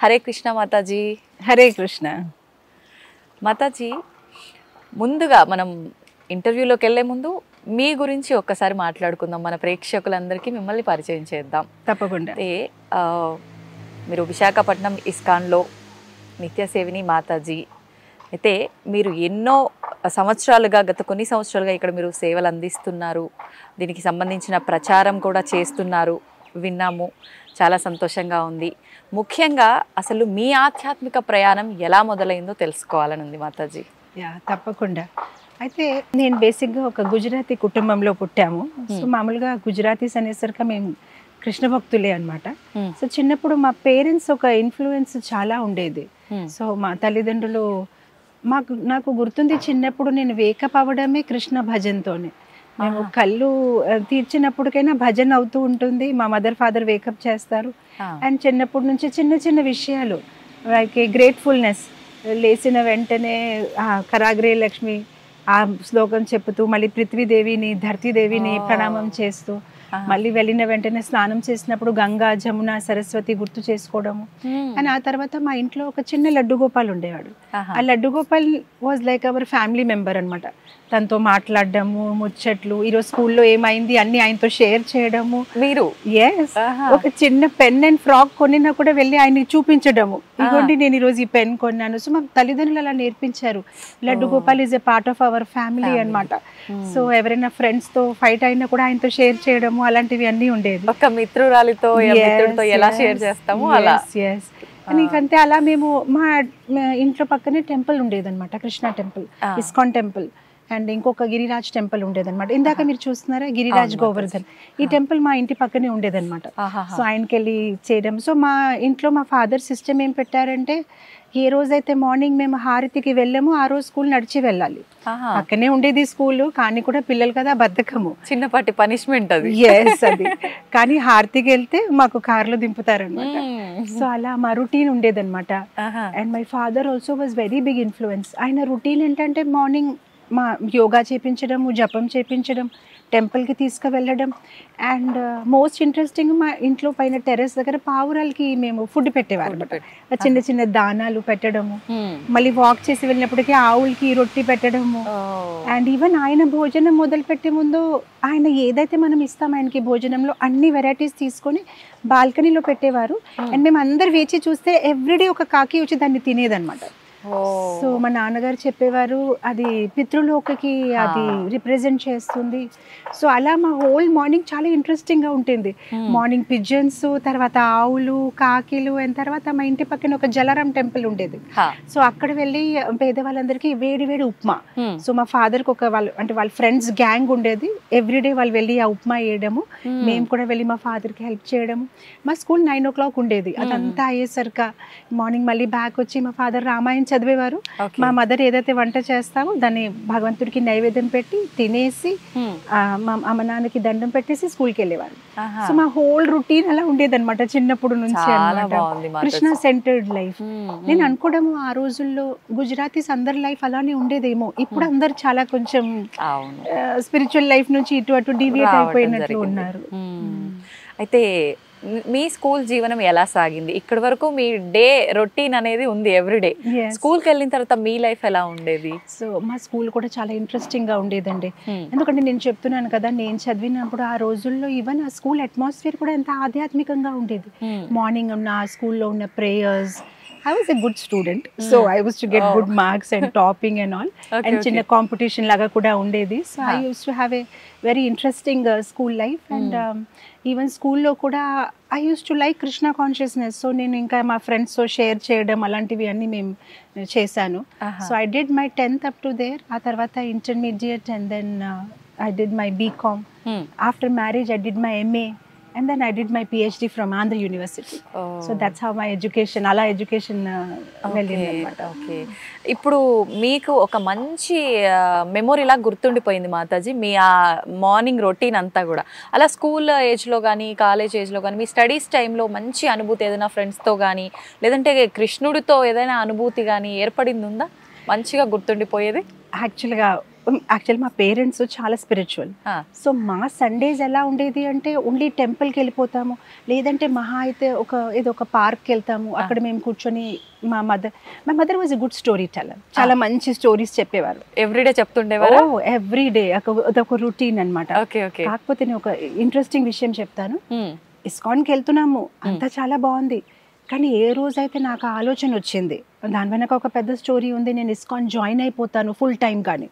హరే కృష్ణ మాతాజీ. హరే కృష్ణ మాతాజీ, ముందుగా మనం ఇంటర్వ్యూలోకి వెళ్ళే ముందు మీ గురించి ఒక్కసారి మాట్లాడుకుందాం. మన ప్రేక్షకులందరికీ మిమ్మల్ని పరిచయం చేద్దాం. తప్పకుండా. అంటే మీరు విశాఖపట్నం ఇస్కాన్లో నిత్యసేవిని మాతాజీ. అయితే మీరు ఎన్నో సంవత్సరాలుగా, గత కొన్ని సంవత్సరాలుగా ఇక్కడ మీరు సేవలు అందిస్తున్నారు. దీనికి సంబంధించిన ప్రచారం కూడా చేస్తున్నారు, విన్నాము. చాలా సంతోషంగా ఉంది. ముఖ్యంగా అసలు మీ ఆధ్యాత్మిక ప్రయాణం ఎలా మొదలైందో తెలుసుకోవాలని ఉంది మాతాజీ. తప్పకుండా. అయితే నేను బేసిక్గా ఒక గుజరాతీ కుటుంబంలో పుట్టాము. సో మామూలుగా గుజరాతీస్ అనేసరికి మేము కృష్ణ భక్తులే అనమాట. సో చిన్నప్పుడు మా పేరెంట్స్ ఒక ఇన్ఫ్లుయెన్స్ చాలా ఉండేది. సో మా తల్లిదండ్రులు నాకు గుర్తుంది, చిన్నప్పుడు నేను వేకప్ అవ్వడమే కృష్ణ భజన్తోనే. మేము కళ్ళు తీర్చినప్పటికైనా భజన్ అవుతూ ఉంటుంది. మా మదర్ ఫాదర్ వేకప్ చేస్తారు. అండ్ చిన్నప్పటి నుంచి చిన్న చిన్న విషయాలు లైక్ గ్రేట్ఫుల్నెస్, లేచిన వెంటనే కరాగ్రే లక్ష్మి ఆ శ్లోకం చెప్పుతూ, మళ్ళీ పృథ్వీదేవిని ధర్తీదేవిని ప్రణామం చేస్తూ, మళ్ళీ వెళ్ళిన వెంటనే స్నానం చేసినప్పుడు గంగా జమున సరస్వతి గుర్తు చేసుకోవడము. అండ్ ఆ తర్వాత మా ఇంట్లో ఒక చిన్న లడ్డు గోపాల్ ఉండేవాడు. ఆ laddu Gopal was like our family member అనమాట. తనతో మాట్లాడడము, ముచ్చట్లు, ఈరోజు స్కూల్లో ఏమైంది అన్ని ఆయనతో షేర్ చేయడము. మీరు ఒక చిన్న పెన్ అండ్ ఫ్రాక్ కొనినా కూడా వెళ్ళి ఆయనకి చూపించడము, ఇదిగోండి నేను ఈరోజు ఈ పెన్ కొన్నాను. సో మా తల్లిదండ్రులు అలా నేర్పించారు. Laddu Gopal is a part of our family అనమాట. సో ఎవరైనా ఫ్రెండ్స్ తో ఫైట్ అయినా కూడా ఆయనతో షేర్ చేయడము, అలాంటివి అన్నీ ఉండేది. ఒక మిత్రురాలితో ఎలా షేర్ చేస్తాము అలా. నీకంతే అలా మేము మా ఇంట్లో పక్కనే టెంపుల్ ఉండేది అనమాట, Krishna temple, ISKCON temple. And ఇంకొక గిరిరాజ్ టెంపుల్ ఉండేదన్నమాట. ఇందాక మీరు చూస్తున్నారా గిరిరాజ్ గోవర్ధన్, ఈ టెంపుల్ మా ఇంటి పక్కనే ఉండేదన్నమాట. సో ఆయనకి వెళ్ళి చేయడం. సో మా ఇంట్లో మా ఫాదర్ సిస్టమ్ ఏం పెట్టారంటే, ఏ రోజైతే మార్నింగ్ మేము హారతికి వెళ్ళాము ఆ రోజు స్కూల్ నడిచి వెళ్ళాలి. పక్కనే ఉండేది స్కూల్, కానీ కూడా పిల్లలు కదా బద్ధకము, చిన్నపాటి పనిష్మెంట్ అది. అది కానీ హారతికి వెళ్తే మాకు కార్లో దింపుతారనమాట. సో అలా మా రొటీన్ ఉండేదన్నమాట. And my father also was very big influence. ఆయన రొటీన్ ఏంటంటే మార్నింగ్ మా యోగా చేపించడం, జపం చేపించడం, టెంపుల్కి తీసుకువెళ్ళడం. అండ్ మోస్ట్ ఇంట్రెస్టింగ్, మా ఇంట్లో పైన టెర్రస్ దగ్గర పావురాలకి మేము ఫుడ్ పెట్టేవారు, చిన్న చిన్న దానాలు పెట్టడము. మళ్ళీ వాక్ చేసి వెళ్ళినప్పటికీ ఆవులకి రొట్టి పెట్టడము. అండ్ ఈవెన్ ఆయన భోజనం మొదలు పెట్టే ముందు ఆయన ఏదైతే మనం ఇస్తాం ఆయనకి భోజనంలో అన్ని వెరైటీస్ తీసుకొని బాల్కనీలో పెట్టేవారు. అండ్ మేము అందరు వేచి చూస్తే ఎవ్రీడే ఒక కాకి వచ్చి దాన్ని తినేదన్నమాట. సో మా నాన్నగారు చెప్పేవారు అది పితృలోకకి అది రిప్రజెంట్ చేస్తుంది. సో అలా మా హోల్ మార్నింగ్ చాలా ఇంట్రెస్టింగ్ గా ఉంటుంది. మార్నింగ్ పిజన్స్, తర్వాత ఆవులు, కాకిలు, అండ్ తర్వాత మా ఇంటి పక్కన ఒక జలారాం టెంపుల్ ఉండేది. సో అక్కడ వెళ్ళి పేదవాళ్ళందరికీ వేడి వేడి ఉప్మా. సో మా ఫాదర్ కి ఒక వాళ్ళ ఫ్రెండ్స్ గ్యాంగ్ ఉండేది. ఎవ్రీడే వాళ్ళు వెళ్ళి ఆ ఉప్మా వేయడము, మేము కూడా వెళ్ళి మా ఫాదర్ కి హెల్ప్ చేయడము. మా స్కూల్ 9 o'clock ఉండేది. అదంతా అయ్యేసరికి మార్నింగ్ మళ్ళీ బ్యాక్ వచ్చి మా ఫాదర్ రామాయణం చదివేవారు. మా మదర్ ఏదైతే వంట చేస్తామో దాన్ని భగవంతుడికి నైవేద్యం పెట్టి తినేసి మా నాన్నకి దండం పెట్టేసి స్కూల్కి వెళ్ళేవారు. సో మా హోల్ రొటీన్ అలా ఉండేదన్నమాట చిన్నప్పుడు నుంచి. Krishna centred life. నేను అనుకోవడము ఆ రోజుల్లో గుజరాతీస్ అందరి లైఫ్ అలానే ఉండేదేమో. ఇప్పుడు అందరు చాలా కొంచెం స్పిరిచువల్ లైఫ్ నుంచి ఇటు అటు డీవియేట్ అయిపోయినట్లు ఉన్నారు. అయితే మీ స్కూల్ జీవనం ఎలా సాగింది? ఇక్కడి వరకు మీ డే రొటీన్ అనేది ఉంది ఎవ్రీడే. స్కూల్కి వెళ్ళిన తర్వాత మీ లైఫ్ ఎలా ఉండేది? సో మా స్కూల్ కూడా చాలా ఇంట్రెస్టింగ్ గా ఉండేదండి. ఎందుకంటే నేను చెప్తున్నాను కదా, నేను చదివినప్పుడు ఆ రోజుల్లో ఈవెన్ ఆ స్కూల్ అట్మాస్ఫియర్ కూడా ఎంత ఆధ్యాత్మికంగా ఉండేది. మార్నింగ్ ఉన్న ఆ స్కూల్లో ఉన్న prayers, I was a good student, so I used to get good marks and topping and all. And chinna competition laga kuda undedi. So I used to have a very interesting school life. And even school lo kuda I used to like Krishna consciousness. So nenu inka ma friends so share cheyadam alantivi anni mem chesanu. So I did my 10th up to there. Aa tarvata intermediate, and then I did my BCom. After marriage I did my MA. And then I did my PhD from Andhra University. So that's how my education, ala education వెళ్ళింది అన్నమాట. Okay. ఇప్పుడు మీకు ఒక మంచి మెమొరీలా గుర్తుండిపోయింది మాతాజీ మీ ఆ morning routine అంతా కూడా. అలా స్కూల్ ఏజ్లో కానీ కాలేజ్ ఏజ్లో కానీ మీ స్టడీస్ టైంలో మంచి అనుభూతి ఏదైనా ఫ్రెండ్స్తో కానీ లేదంటే కృష్ణుడితో ఏదైనా అనుభూతి కానీ ఏర్పడింది ఉందా మంచిగా గుర్తుండిపోయేది? యాక్చువల్గా యాక్చువల్ మా పేరెంట్స్ చాలా స్పిరిచువల్. సో మా సండేస్ ఎలా ఉండేది అంటే ఓన్లీ టెంపుల్కి వెళ్ళిపోతాము, లేదంటే మహా అయితే ఏదో ఒక పార్క్కి వెళ్తాము. అక్కడ మేము కూర్చొని my mother was a good story teller. చాలా మంచి స్టోరీస్ చెప్పేవారు. ఎవ్రీడే చెప్తుండేవారు? ఎవ్రీడే అదొక రొటీన్ అనమాట. కాకపోతే నేను ఒక ఇంట్రెస్టింగ్ విషయం చెప్తాను. ఇస్కాన్కి వెళ్తున్నాము, అంతా చాలా బాగుంది. కానీ ఏ రోజైతే నాకు ఆలోచన వచ్చింది, దాని వెనక ఒక పెద్ద స్టోరీ ఉంది, నేను ఇస్కాన్ జాయిన్ అయిపోతాను ఫుల్ టైం, కానీ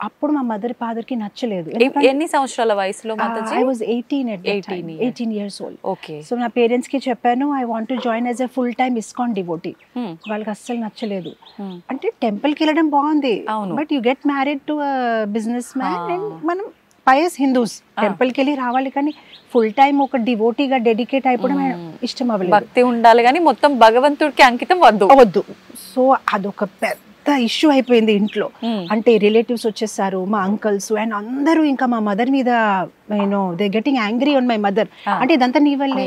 అప్పుడు మా మదర్ ఫాదర్కి నచ్చలేదు. ఎన్ని సంవత్సరాల వయసులో? I was 18 years old. So నా పేరెంట్స్కి చెప్పాను, I want to join as a full time ISKCON devotee. వాళ్ళకి అస్సలు నచ్చలేదు. అంటే టెంపుల్కి వెళ్ళడం బాగుంది, but you get married to business man and మనం పయస్ హిందూస్ టెంపుల్కి వెళ్ళి రావాలి, కానీ ఫుల్ టైం ఒక డివోటీగా డెడికేట్ అయిపోవడం ఇష్టం అవ్వలేదు. భక్తి ఉండాలి కానీ మొత్తం భగవంతుడికి అంకితం వద్దు. సో అదొక పెద్ద ఇష్యూ అయిపోయింది ఇంట్లో. అంటే రిలేటివ్స్ వచ్చేసారు, మా అంకల్స్ అండ్ అందరూ ఇంకా మా మదర్ మీద they getting angry on my mother. అంటే ఇదంతా నీ వల్లే,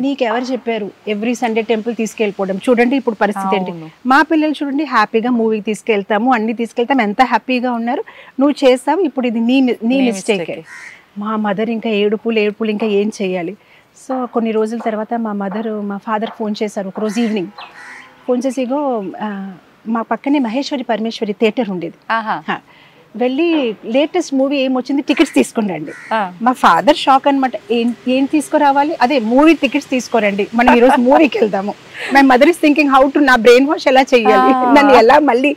నీకెవరు చెప్పారు ఎవ్రీ సండే టెంపుల్ తీసుకెళ్ళిపోవడం? చూడండి ఇప్పుడు పరిస్థితి ఏంటి. మా పిల్లలు చూడండి హ్యాపీగా మూవీకి తీసుకెళ్తాము, అన్ని తీసుకెళ్తాము, ఎంత హ్యాపీగా ఉన్నారు, నువ్వు చేస్తావు, ఇప్పుడు ఇది నీ మిస్టేక్. మా మదర్ ఇంకా ఏడుపులు ఇంకా ఏం చెయ్యాలి. సో కొన్ని రోజుల తర్వాత మా ఫాదర్ ఫోన్ చేశారు ఒకరోజు ఈవినింగ్. ఫోన్ చేసి, ఇగో మా పక్కనే మహేశ్వరి పరమేశ్వరి థియేటర్ ఉండేది, వెళ్ళి లేటెస్ట్ మూవీ ఏమొచ్చింది టికెట్స్ తీసుకురండి. మా ఫాదర్ షాక్ అనమాట, ఏం తీసుకురావాలి? అదే మూవీ టికెట్స్ తీసుకోరండి, మనం ఈరోజు మూవీకి వెళ్దాము. My mother is thinking how to నా బ్రెయిన్ వాష్ ఎలా చెయ్యాలి, నన్ను ఎలా మళ్ళీ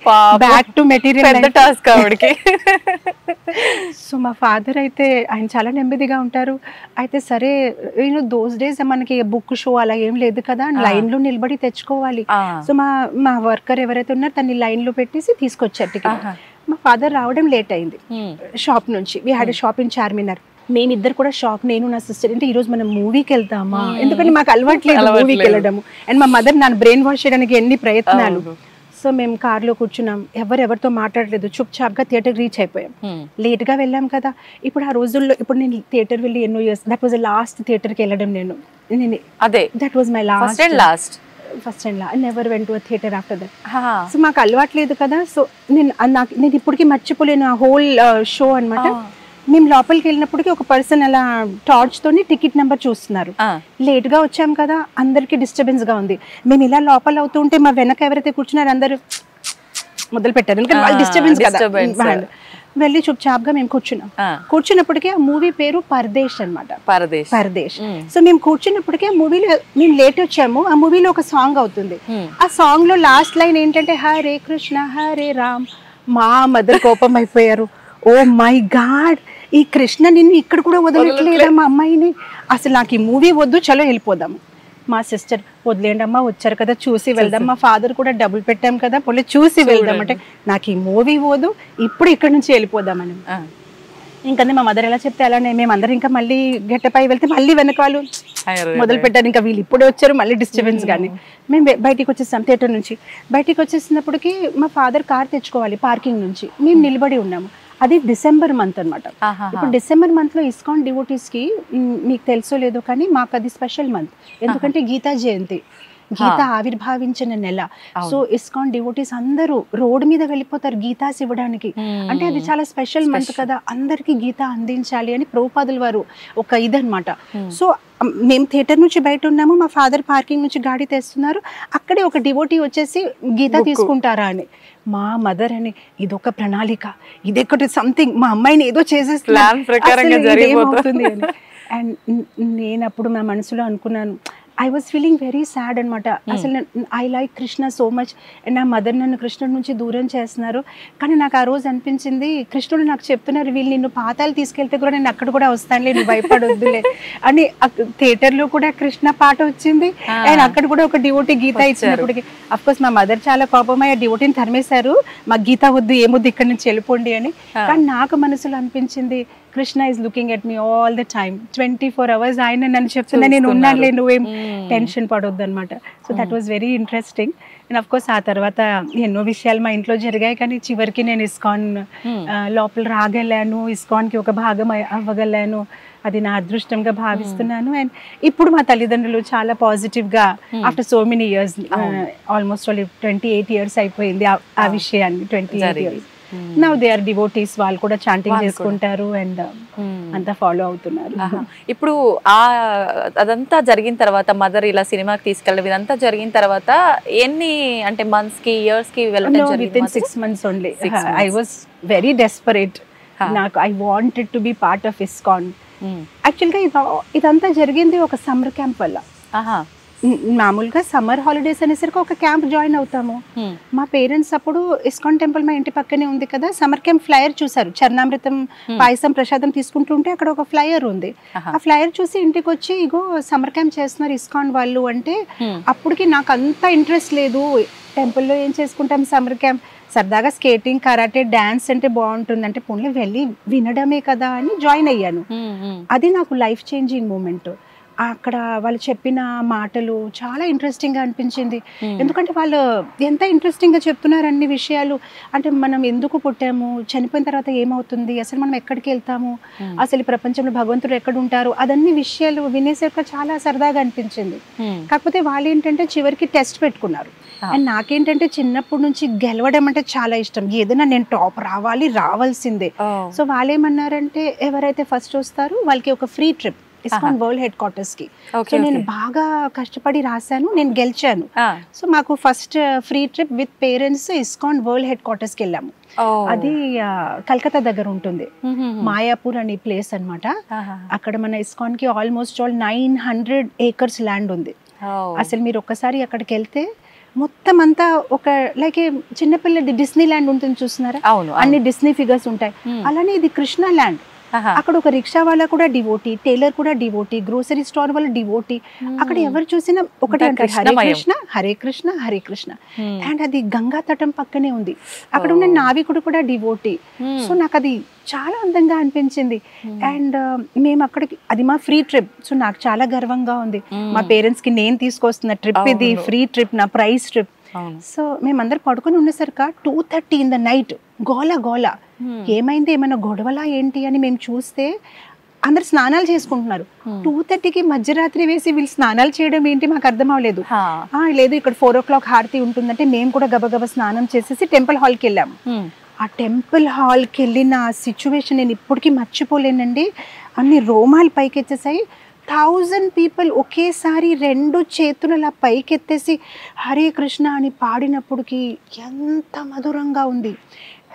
బ్యాక్ టు మెటీరియల్ టాస్క్ ఆవిడకి. సో మా ఫాదర్ అయితే ఆయన చాలా నెమ్మదిగా ఉంటారు. అయితే సరే, దోస్ డేస్ మనకి బుక్ షో అలా ఏం లేదు కదా, లైన్ లో నిలబడి తెచ్చుకోవాలి. సో మా వర్కర్ ఎవరైతే ఉన్నారో తన్ని లైన్ లో పెట్టేసి తీసుకొచ్చారు టికెట్. మా ఫాదర్ రావడం లేట్ అయింది షాప్ నుంచి. We had shop in Charminar. మేమిద్దరు కూడా షాక్, నేను నా సిస్టర్. అంటే ఈ రోజు మనం మూవీకి వెళ్తామా, ఎందుకంటే మాకు అలవాట్లేదు మూవీకి వెళ్ళడము. అండ్ మా మదర్ నన్ను బ్రెయిన్ వాష్ చేయడానికి ఎన్ని ప్రయత్నాలు. సో మేము కార్లో కూర్చున్నాం, ఎవరితో మాట్లాడలేదు, చుప్ చాప్గా థియేటర్ రీచ్ అయిపోయాం. లేట్ గా వెళ్ళాం కదా. ఇప్పుడు ఆ రోజుల్లో, ఇప్పుడు నేను థియేటర్ వెళ్ళి ఎన్నో ఇయర్స్, దట్ వాజ్ లాస్ట్ థియేటర్కి వెళ్ళడం నేను. అదే that was my last first and I never went to theatre after that. So మాకు అలవాట్లేదు కదా. సో నేను ఇప్పటికీ మర్చిపోలేను ఆ హోల్ షో అనమాట. మేము లోపలికి వెళ్ళినప్పటికీ ఒక పర్సన్ అలా టార్చ్ తోని టికెట్ నెంబర్ చూస్తున్నారు. లేట్ గా వచ్చాం కదా, అందరికి డిస్టర్బెన్స్ గా ఉంది. మేము ఇలా లోపల అవుతూ ఉంటే మా వెనక ఎవరైతే కూర్చున్నారు అందరూ మొదలు పెట్టారు, ఎందుకంటే వాళ్ళు డిస్టర్బెన్స్ కదా. వెళ్ళి చుప్చాప్ గా మేము కూర్చున్నాం. కూర్చున్నప్పటికీ ఆ మూవీ పేరు పరదేశ్ అనమాట. పరదేశ్. సో మేము కూర్చున్నప్పటికీ ఆ మూవీలో, మేము లేట్ వచ్చాము, ఆ మూవీలో ఒక సాంగ్ అవుతుంది. ఆ సాంగ్ లో లాస్ట్ లైన్ ఏంటంటే హరే కృష్ణ హరే రామ్. మా మదర్ కోపం అయిపోయారు. ఓ మై గాడ్, ఈ కృష్ణ నిన్ను ఇక్కడ కూడా వదలట్లేదా మా అమ్మాయిని, అసలు నాకు ఈ మూవీ వద్దు, చలో వెళ్ళిపోదాము. మా సిస్టర్, వదిలేండి అమ్మా, వచ్చారు కదా చూసి వెళ్దాం. మా ఫాదర్ కూడా డబ్బులు పెట్టాం కదా, పోలే చూసి వెళ్దాం అంటే, నాకు ఈ మూవీ వద్దు, ఇప్పుడు ఇక్కడ నుంచి వెళ్ళిపోదామని. ఇంకా మా మదర్ ఎలా చెప్తే అలానే మేమందరం ఇంకా మళ్ళీ గెట్టపై వెళ్తే మళ్ళీ వెనకాలు మొదలు పెట్టారు. ఇంకా వీళ్ళు ఇప్పుడే వచ్చారు, మళ్ళీ డిస్టర్బెన్స్. కానీ మేము బయటికి వచ్చేస్తాం థియేటర్ నుంచి. బయటికి వచ్చేసినప్పటికీ మా ఫాదర్ కార్ తెచ్చుకోవాలి పార్కింగ్ నుంచి. మేము నిలబడి ఉన్నాము. అది డిసెంబర్ మంత్ అనమాట. ఇప్పుడు డిసెంబర్ మంత్ లో ఇస్కాన్ డివోటీస్ కి, మీకు తెలుసో లేదో కానీ మాకు అది స్పెషల్ మంత్, ఎందుకంటే గీతా జయంతి, గీత ఆవిర్భావించిన నెల. సో ఇస్కాన్ డివోటీస్ అందరూ రోడ్ మీద వెళ్ళిపోతారు గీతాస్ ఇవ్వడానికి. అంటే అది చాలా స్పెషల్ మంత్ కదా, అందరికి గీత అందించాలి అని ప్రభుపాదుల వారు ఒక ఇదనమాట. సో మేము థియేటర్ నుంచి బయట ఉన్నాము, మా ఫాదర్ పార్కింగ్ నుంచి గాడి తెస్తున్నారు, అక్కడే ఒక డివోటీ వచ్చేసి గీత తీసుకుంటారా అని. మా మదర్ అని, ఇదొక ప్రణాళిక, ఇదొకటి సంథింగ్, మా అమ్మాయిని ఏదో చేసేస్తుంది అని. అండ్ నేను అప్పుడు నా మనసులో అనుకున్నాను, I was feeling very sad అనమాట. అసలు I like Krishna so much, and నా మదర్ నన్ను కృష్ణుడి నుంచి దూరం చేస్తున్నారు. కానీ నాకు ఆ రోజు అనిపించింది, కృష్ణుడు నాకు చెప్తున్నారు, వీళ్ళు నిన్ను పాతాలు తీసుకెళ్తే కూడా నేను అక్కడ కూడా వస్తానులే, నువ్వు భయపడొద్దులే అని. థియేటర్లో కూడా కృష్ణ పాట వచ్చింది, అండ్ అక్కడ కూడా ఒక డివోటీ గీత ఇచ్చినప్పటికీ అఫ్ కోర్స్ మా మదర్ చాలా కోపమై ఆ డివోటీని తరిమేశారు, మా గీత వద్దు, ఏమొద్దు, ఇక్కడ నుంచి వెళ్ళిపోండి అని. కానీ నాకు మనసులో అనిపించింది, Krishna is looking at me all the time, 24 hours ఆయన నన్ను చెప్తున్నా, నేను ఉన్నానులే, నువ్వేం టెన్షన్ పడొద్దు అనమాట. So that was very interesting. And of course ఆ తర్వాత ఎన్నో విషయాలు మా ఇంట్లో జరిగాయి, కానీ చివరికి నేను ఇస్కాన్ లోపల రాగలను, ఇస్కాన్కి ఒక భాగం అవ్వగలను. అది నా అదృష్టంగా భావిస్తున్నాను. అండ్ ఇప్పుడు మా తల్లిదండ్రులు చాలా పాజిటివ్గా, after so many years, almost 28 years అయిపోయింది ఆ విషయాన్ని, 28 years. Now they are devotees, వాళ్ళు కూడా చాంటింగ్ చేసుకుంటారు అండ్ అంతా ఫాలో అవుతున్నారు. ఇప్పుడు అదంతా జరిగిన తర్వాత మదర్ ఇలా సినిమాకి తీసుకెళ్ళడం ఇదంతా జరిగిన తర్వాత ఎన్ని అంటే మంత్స్ కి ఇయర్స్ కి వెళ్ళడం జరిగింది? 6 months only. I was very desperate. నాకు I wanted to be part of ISKCON. యాక్చువల్గా ఇదంతా జరిగింది ఒక సమ్మర్ క్యాంప్ వల్ల. మామూలుగా సమ్మర్ హాలిడేస్ అనేసరికి ఒక క్యాంప్ జాయిన్ అవుతాము. మా పేరెంట్స్ అప్పుడు ఇస్కాన్ టెంపుల్ మా ఇంటి పక్కనే ఉంది కదా, సమ్మర్ క్యాంప్ ఫ్లైయర్ చూసారు. చరణామృతం పాయసం ప్రసాదం తీసుకుంటుంటే అక్కడ ఒక ఫ్లైయర్ ఉంది. ఆ ఫ్లైయర్ చూసి ఇంటికి వచ్చి ఇగో సమ్మర్ క్యాంప్ చేస్తున్నారు ఇస్కాన్ వాళ్ళు అంటే, అప్పటికి నాకు అంత ఇంట్రెస్ట్ లేదు. టెంపుల్లో ఏం చేసుకుంటాం సమ్మర్ క్యాంప్, సరదాగా స్కేటింగ్ కరాటే డాన్స్ అంటే బాగుంటుంది అంటే పోన్లే వెళ్ళి వినడమే కదా అని జాయిన్ అయ్యాను. అది నాకు లైఫ్ చేంజింగ్ మూమెంట్. అక్కడ వాళ్ళు చెప్పిన మాటలు చాలా ఇంట్రెస్టింగ్గా అనిపించింది. ఎందుకంటే వాళ్ళు ఎంత ఇంట్రెస్టింగ్గా చెప్తున్నారు అన్ని విషయాలు. అంటే మనం ఎందుకు పుట్టాము, చనిపోయిన తర్వాత ఏమవుతుంది, అసలు మనం ఎక్కడికి వెళ్తాము, అసలు ఈ ప్రపంచంలో భగవంతుడు ఎక్కడ ఉంటారు, అదన్ని విషయాలు వినేసరికి చాలా సరదాగా అనిపించింది. కాకపోతే వాళ్ళు ఏంటంటే చివరికి టెస్ట్ పెట్టుకున్నారు. అండ్ నాకేంటంటే చిన్నప్పటి నుంచి గెలవడం అంటే చాలా ఇష్టం. ఏదైనా నేను టాప్ రావాల్సిందే. సో వాళ్ళు ఏమన్నారంటే ఎవరైతే ఫస్ట్ వస్తారో వాళ్ళకి ఒక free trip ISKCON world head quarters కి. సో నేను బాగా కష్టపడి రాశాను, నేను గెలిచాను. సో మాకు first free trip with parents ISKCON world head quarters కి వెళ్ళాము. అది కల్కత్తా దగ్గర ఉంటుంది, మాయాపూర్ అనే ప్లేస్ అన్నమాట. అక్కడ మన ఇస్కాన్ కి ఆల్మోస్ట్ 900 acres ల్యాండ్ ఉంది. అసలు మీరు ఒక్కసారి అక్కడికి వెళ్తే మొత్తం అంతా ఒక లైక్ చిన్నపిల్లడి డిస్నీ ల్యాండ్ ఉంటుంది చూస్తున్నారా, అన్ని డిస్నీ ఫిగర్స్ ఉంటాయి. అలానే ఇది కృష్ణ ల్యాండ్. అక్కడ ఒక రిక్షా వాళ్ళ కూడా డివోటీ, టైలర్ కూడా డివోటీ, గ్రోసరీ స్టోర్ వాళ్ళ డివోటీ. అక్కడ ఎవరు చూసినా ఒకటి అంటారు హరే కృష్ణ హరే కృష్ణ హరే కృష్ణ. అండ్ అది గంగా తటం పక్కనే ఉంది. అక్కడ ఉన్న నావికుడు కూడా డివోటీ. సో నాకు అది చాలా అందంగా అనిపించింది. అండ్ మేము అక్కడికి, అది మా ఫ్రీ ట్రిప్. సో నాకు చాలా గర్వంగా ఉంది. మా పేరెంట్స్ కి నేను తీసుకొస్తున్న ట్రిప్ ఇది, ఫ్రీ ట్రిప్, నా ప్రైజ్ ట్రిప్. సో మేమందరం పడుకొని ఉన్నసరిక 2:30 in the night గోల. ఏమైంది, ఏమైనా గొడవలా ఏంటి అని మేము చూస్తే అందరు స్నానాలు చేసుకుంటున్నారు. 2:30కి మధ్యరాత్రి వేసి వీళ్ళు స్నానాలు చేయడం ఏంటి మాకు అర్థం అవ్వలేదు. లేదు ఇక్కడ 4 o'clock హారతి ఉంటుందంటే మేము కూడా గబగబా స్నానం చేసేసి టెంపుల్ హాల్కి వెళ్ళాము. ఆ టెంపుల్ హాల్కి వెళ్ళిన సిచ్యువేషన్ నేను ఇప్పటికీ మర్చిపోలేనండి. అన్ని రోమాలు పైకెచ్చేసాయి. 1000 people ఒకేసారి 2 చేతులు అలా పైకెత్తేసి హరే కృష్ణ అని పాడినప్పటికి ఎంత మధురంగా ఉంది.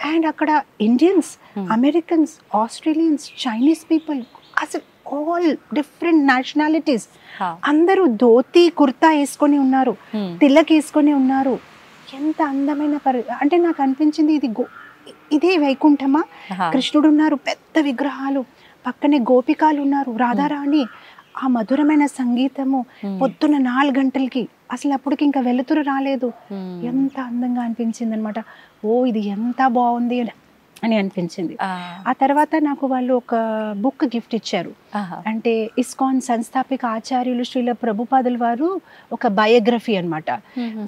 అండ్ అక్కడ Indians, Americans, Australians, Chinese people, అసలు ఆల్ డిఫరెంట్ నేషనాలిటీస్ అందరూ ధోతి కుర్తా వేసుకొని ఉన్నారు, తిలక్ వేసుకొని ఉన్నారు. ఎంత అందమైన అంటే నాకు అనిపించింది ఇదే వైకుంఠమా, కృష్ణుడు ఉన్నారు, పెద్ద విగ్రహాలు, పక్కనే గోపికాలు ఉన్నారు, రాధారాణి. ఆ మధురమైన సంగీతము పొద్దున్న 4 గంటలకి, అసలు అప్పటికి ఇంకా వెలుతురు రాలేదు. ఎంత అందంగా అనిపించింది అనమాట. ఇది ఎంత బాగుంది అని అనిపించింది. ఆ తర్వాత నాకు వాళ్ళు ఒక బుక్ గిఫ్ట్ ఇచ్చారు. అంటే ఇస్కాన్ సంస్థాపిక ఆచార్యులు శ్రీల ప్రభుపాదుల వారు ఒక బయోగ్రఫీ అన్నమాట.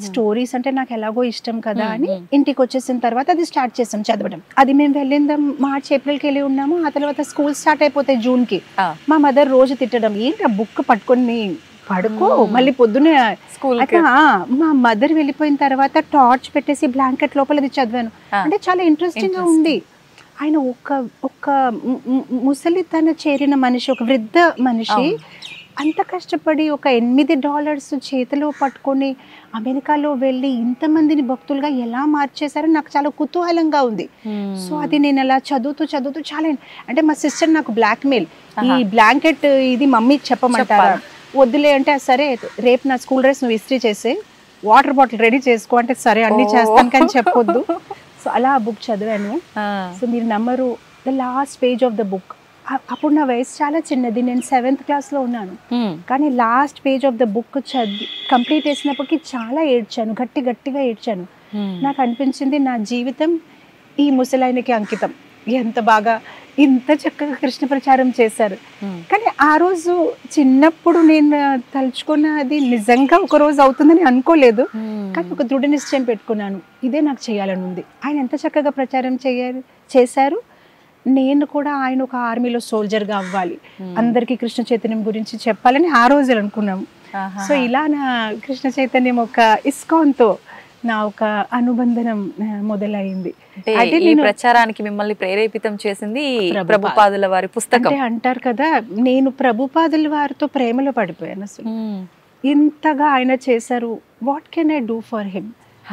స్టోరీస్ అంటే నాకు ఎలాగో ఇష్టం కదా అని ఇంటికి వచ్చేసిన తర్వాత అది స్టార్ట్ చేసాం చదవడం. అది మేము వెళ్ళిందాం March, April వెళ్ళి ఉన్నాము. ఆ తర్వాత స్కూల్ స్టార్ట్ అయిపోతాయి June కి. మా మదర్ రోజు తిట్టడం, ఏంటి ఆ బుక్ పట్టుకొని పడుకో మళ్ళీ పొద్దునే స్కూల్. మా మదర్ వెళ్ళిపోయిన తర్వాత టార్చ్ పెట్టేసి బ్లాంకెట్ లోపల అది చదివాను. అంటే చాలా ఇంట్రెస్టింగ్ గా ఉంది. ఆయన ఒక ముసలితన చేరిన మనిషి, ఒక వృద్ధ మనిషి అంత కష్టపడి ఒక $8 చేతిలో పట్టుకొని అమెరికాలో వెళ్ళి ఇంతమందిని భక్తులుగా ఎలా మార్చేశారని నాకు చాలా కుతూహలంగా ఉంది. సో అది నేను అలా చదువుతూ చాలా, అంటే మా సిస్టర్ నాకు బ్లాక్మెయిల్, ఈ బ్లాంకెట్ ఇది మమ్మీకి చెప్పమంటారా, వద్దులే అంటే సరే రేపు నా స్కూల్ డ్రెస్ నువ్వు ఇస్త్రీ చేసి వాటర్ బాటిల్ రెడీ చేసుకో అంటే సరే అన్ని చేస్తాను కానీ చెప్పొద్దు. సో అలా ఆ బుక్ చదివాను. సో మీరు నమ్మరు, the last page of the book, అప్పుడు నా వయసు చాలా చిన్నది, నేను 7th క్లాస్లో ఉన్నాను. కానీ last page of the book complete చేసినప్పటికీ చాలా ఏడ్చాను, గట్టిగా ఏడ్చాను. నాకు అనిపించింది నా జీవితం ఈ ముసలాయనకి అంకితం. ఎంత బాగా ఇంత చక్కగా కృష్ణ ప్రచారం చేశారు. కానీ ఆ రోజు చిన్నప్పుడు నేను తలుచుకున్నది నిజంగా ఒక రోజు అవుతుందని అనుకోలేదు. కానీ ఒక దృఢ నిశ్చయం పెట్టుకున్నాను, ఇదే నాకు చేయాలని ఉంది. ఆయన ఎంత చక్కగా ప్రచారం చేశారు. నేను కూడా ఆయన ఒక ఆర్మీలో సోల్జర్గా అవ్వాలి, అందరికీ కృష్ణ చైతన్యం గురించి చెప్పాలని ఆ రోజు అనుకున్నాము. సో ఇలా నా కృష్ణ చైతన్యం ఒక ఇస్కాన్తో నా ఒక అనుబంధనం మొదలైంది. అంటే ఈ ప్రచారానికి మిమ్మల్ని ప్రేరేపితం చేసింది ప్రభుపాదుల వారి పుస్తకం. అంటే అంటారు కదా, నేను ప్రభుపాదుల వారితో ప్రేమలో పడిపోయాను. అసలు ఇంతగా ఆయన చేశారు, what can I do for him,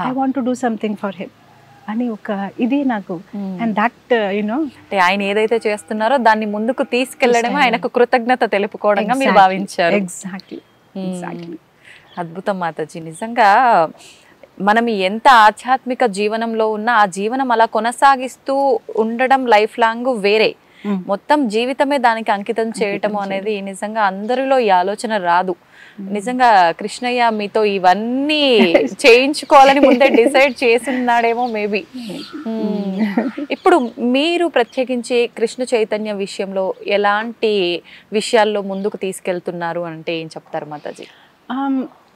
I want to do something for him అని ఒక ఇది నాకు. అండ్ దట్ యునో, అంటే ఆయన ఏదైతే చేస్తున్నారో దాన్ని ముందుకు తీసుకెళ్లడమే ఆయనకు కృతజ్ఞత తెలుపుకోవడంగా మీరు భావించారు. ఎగ్జాక్ట్లీ. అద్భుతం మాతాజీ. నిజంగా మనం ఎంత ఆధ్యాత్మిక జీవనంలో ఉన్నా ఆ జీవనం అలా కొనసాగిస్తూ ఉండడం లైఫ్ లాంగ్ వేరే, మొత్తం జీవితమే దానికి అంకితం చేయటం అనేది నిజంగా అందరిలో ఈ ఆలోచన రాదు. నిజంగా కృష్ణయ్య మీతో ఇవన్నీ చేయించుకోవాలని ముందే డిసైడ్ చేస్తున్నాడేమో మేబీ. ఇప్పుడు మీరు ప్రత్యేకించి కృష్ణ చైతన్య విషయంలో ఎలాంటి విషయాల్లో ముందుకు తీసుకెళ్తున్నారు అంటే ఏం చెప్తారు మాతాజీ?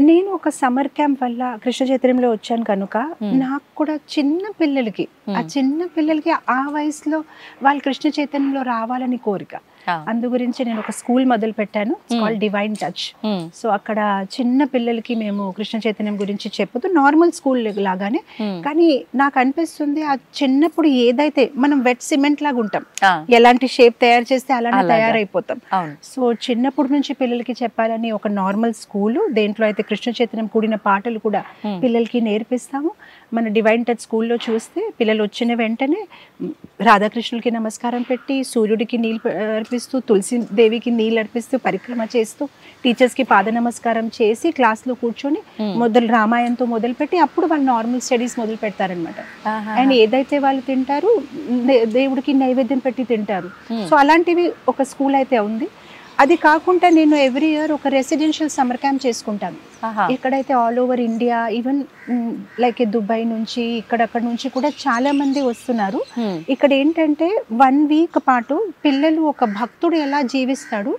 నేను ఒక సమ్మర్ క్యాంప్ వల్ల కృష్ణ చైతన్యంలో వచ్చాను కనుక నాకు కూడా చిన్న పిల్లలకి ఆ వయసులో వాళ్ళు కృష్ణ చైతన్యంలో రావాలని కోరిక. అందు గురించి నేను ఒక స్కూల్ మొదలు పెట్టాను, డివైన్ టచ్. సో అక్కడ చిన్న పిల్లలకి మేము కృష్ణ చైతన్యం గురించి చెప్పుతూ నార్మల్ స్కూల్ లాగానే, కానీ నాకు అనిపిస్తుంది ఆ చిన్నప్పుడు ఏదైతే మనం వెట్ సిమెంట్ లాగా ఉంటాం, ఎలాంటి షేప్ తయారు చేస్తే అలానే తయారైపోతాం. సో చిన్నప్పటి నుంచి పిల్లలకి చెప్పాలని ఒక నార్మల్ స్కూల్, దేంట్లో అయితే కృష్ణ చైతన్యం కూడిన పాటలు కూడా పిల్లలకి నేర్పిస్తాము. మన డివైన్ టచ్ స్కూల్లో చూస్తే పిల్లలు వచ్చిన వెంటనే రాధాకృష్ణులకి నమస్కారం పెట్టి, సూర్యుడికి నీళ్ళు అర్పిస్తూ, తులసి దేవికి నీళ్ళు అర్పిస్తూ, పరిక్రమ చేస్తూ, టీచర్స్ కి పాద నమస్కారం చేసి క్లాస్ లో కూర్చొని రామాయణంతో మొదలుపెట్టి అప్పుడు వాళ్ళు నార్మల్ స్టడీస్ మొదలు పెడతారనమాట. అండ్ ఏదైతే వాళ్ళు తింటారు దేవుడికి నైవేద్యం పెట్టి తింటారు. సో అలాంటివి ఒక స్కూల్ అయితే ఉంది. అది కాకుండా నేను ఎవ్రీ ఇయర్ ఒక రెసిడెన్షియల్ సమ్మర్ క్యాంప్ చేసుకుంటాను. ఎక్కడైతే all over India, even like Dubai నుంచి ఇక్కడక్కడ నుంచి కూడా చాలా మంది వస్తున్నారు. ఇక్కడ ఏంటంటే 1 వీక్ పాటు పిల్లలు ఒక భక్తుడు ఎలా జీవిస్తాడు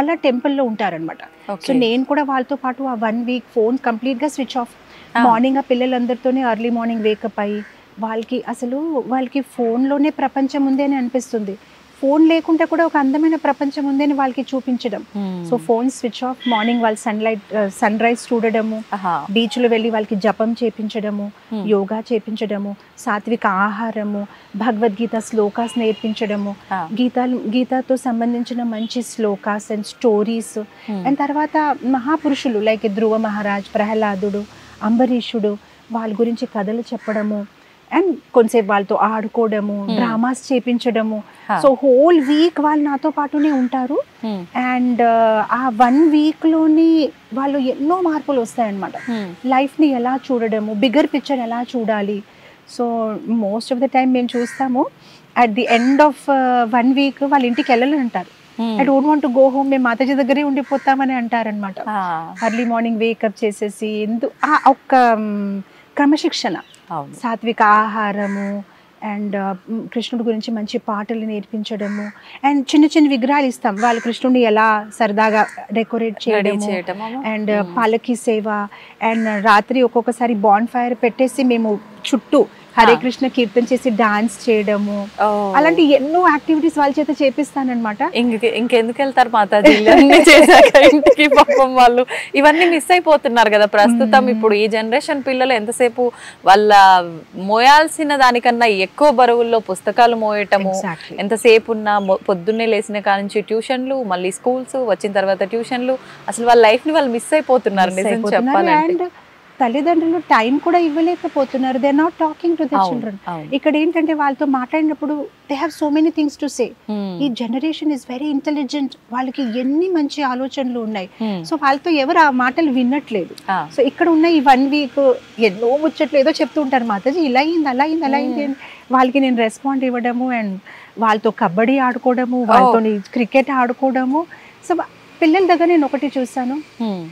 అలా టెంపుల్లో ఉంటారనమాట. సో నేను కూడా వాళ్ళతో పాటు ఆ 1 వీక్ ఫోన్ కంప్లీట్ గా స్విచ్ ఆఫ్. మార్నింగ్ ఆ పిల్లలందరితోనే ఎర్లీ మార్నింగ్ వేకప్ అయ్యి వాళ్ళకి ఫోన్లోనే ప్రపంచం ఉంది అని అనిపిస్తుంది. ఫోన్ లేకుండా కూడా ఒక అందమైన ప్రపంచం ఉందని వాళ్ళకి చూపించడం. So phone switch off, morning వాళ్ళు సన్ రైజ్ చూడడము, బీచ్ లో వెళ్ళి వాళ్ళకి జపం చేపించడము, యోగా చేపించడము, సాత్విక ఆహారము, భగవద్గీత శ్లోకాస్ నేర్పించడము, గీతాతో సంబంధించిన మంచి శ్లోకాస్ అండ్ స్టోరీస్. అండ్ తర్వాత మహాపురుషులు లైక్ ధ్రువ మహారాజ్, ప్రహ్లాదుడు, అంబరీషుడు, వాళ్ళ గురించి కథలు చెప్పడము, అండ్ కొంతసేపు వాళ్ళతో ఆడుకోవడము, డ్రామాస్ చేపించడము. సో హోల్ వీక్ వాళ్ళు నాతో పాటునే ఉంటారు. అండ్ ఆ 1 వీక్ లోని వాళ్ళు ఎన్నో మార్పులు వస్తాయన్నమాట. లైఫ్ ని ఎలా చూడడము, బిగ్గర్ పిక్చర్ ఎలా చూడాలి. So most of the time మేము చూస్తాము at the end of 1 week వాళ్ళ ఇంటికి వెళ్ళాలని అంటారు. I don't want to go home, మేము మాతాజీ దగ్గరే ఉండిపోతామని అంటారనమాట. ఎర్లీ మార్నింగ్ వేకప్ చేసేసి ఒక్క క్రమశిక్షణ, సాత్విక ఆహారము, అండ్ కృష్ణుడి గురించి మంచి పాటలు నేర్పించడము, అండ్ చిన్న చిన్న విగ్రహాలు ఇస్తాం. వాళ్ళు కృష్ణుడిని ఎలా సరదాగా డెకరేట్ చేయడము, అండ్ పాలకి సేవ, అండ్ రాత్రి ఒక్కొక్కసారి బాన్ ఫైర్ పెట్టేసి మేము చుట్టూ హరే కృష్ణ కీర్తన చేసి డాన్స్ చేయడము, అలాంటి ఎన్నో యాక్టివిటీస్ వాళ్ళ చేత చేపిస్తానన్నమాట. ఇంకెందుకు వెళ్తారు మాతాజీ ఇంటికి? పాపం వాళ్ళు ఇవన్నీ మిస్ అయిపోతున్నారు కదా ప్రస్తుతం. ఇప్పుడు ఈ జనరేషన్ పిల్లలు ఎంతసేపు వాళ్ళ మోయాల్సిన దానికన్నా ఎక్కువ బరువుల్లో పుస్తకాలు మోయటము, ఎంతసేపు ఉన్న పొద్దున్నే లేచిన కానుంచి ట్యూషన్లు, మళ్ళీ స్కూల్స్, వచ్చిన తర్వాత ట్యూషన్లు, అసలు వాళ్ళ లైఫ్ ని వాళ్ళు మిస్ అయిపోతున్నారు నిజం చెప్పాలంటే. తల్లిదండ్రులు టైం కూడా ఇవ్వలేకపోతున్నారు. They are not talking to the children. ఇక్కడ ఏంటంటే వాళ్ళతో మాట్లాడినప్పుడు they have so many things to say. ఈ జనరేషన్ ఇస్ వెరీ ఇంటెలిజెంట్, వాళ్ళకి ఎన్ని మంచి ఆలోచనలు ఉన్నాయి. సో వాళ్ళతో ఎవరు ఆ మాటలు వినట్లేదు. సో ఇక్కడ ఉన్న ఈ 1 వీక్ ఎన్నో ముచ్చట్లు ఏదో చెప్తూ ఉంటారు, మాతాజీ ఇలా అయింది, అలా అయింది, అలా అయింది. వాళ్ళకి నేను రెస్పాండ్ ఇవ్వడము, అండ్ వాళ్ళతో కబడ్డీ ఆడుకోవడము, వాళ్ళతో క్రికెట్ ఆడుకోవడము. సో పిల్లల దగ్గర నేను ఒకటి చూసాను,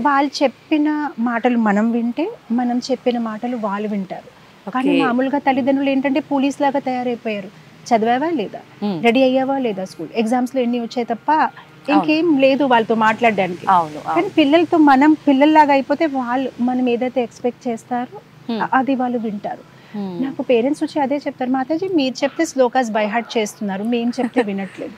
వాళ్ళు చెప్పిన మాటలు మనం వింటే, మనం చెప్పిన మాటలు వాళ్ళు వింటారు. కానీ మామూలుగా తల్లిదండ్రులు ఏంటంటే పోలీస్ లాగా తయారైపోయారు. చదివావా లేదా, రెడీ అయ్యావా లేదా, స్కూల్ ఎగ్జామ్స్ లో ఎన్ని వచ్చాయి తప్ప ఇంకేం లేదు వాళ్ళతో మాట్లాడడానికి. కానీ పిల్లలతో మనం పిల్లల్లాగా అయిపోతే వాళ్ళు మనం ఏదైతే ఎక్స్పెక్ట్ చేస్తారో అది వాళ్ళు వింటారు. నాకు పేరెంట్స్ వచ్చి అదే చెప్తారు, మాతాజీ మీరు చెప్తే శ్లోకాస్ బై హార్ట్ చేస్తున్నారు, మేము చెప్తే వినట్లేదు.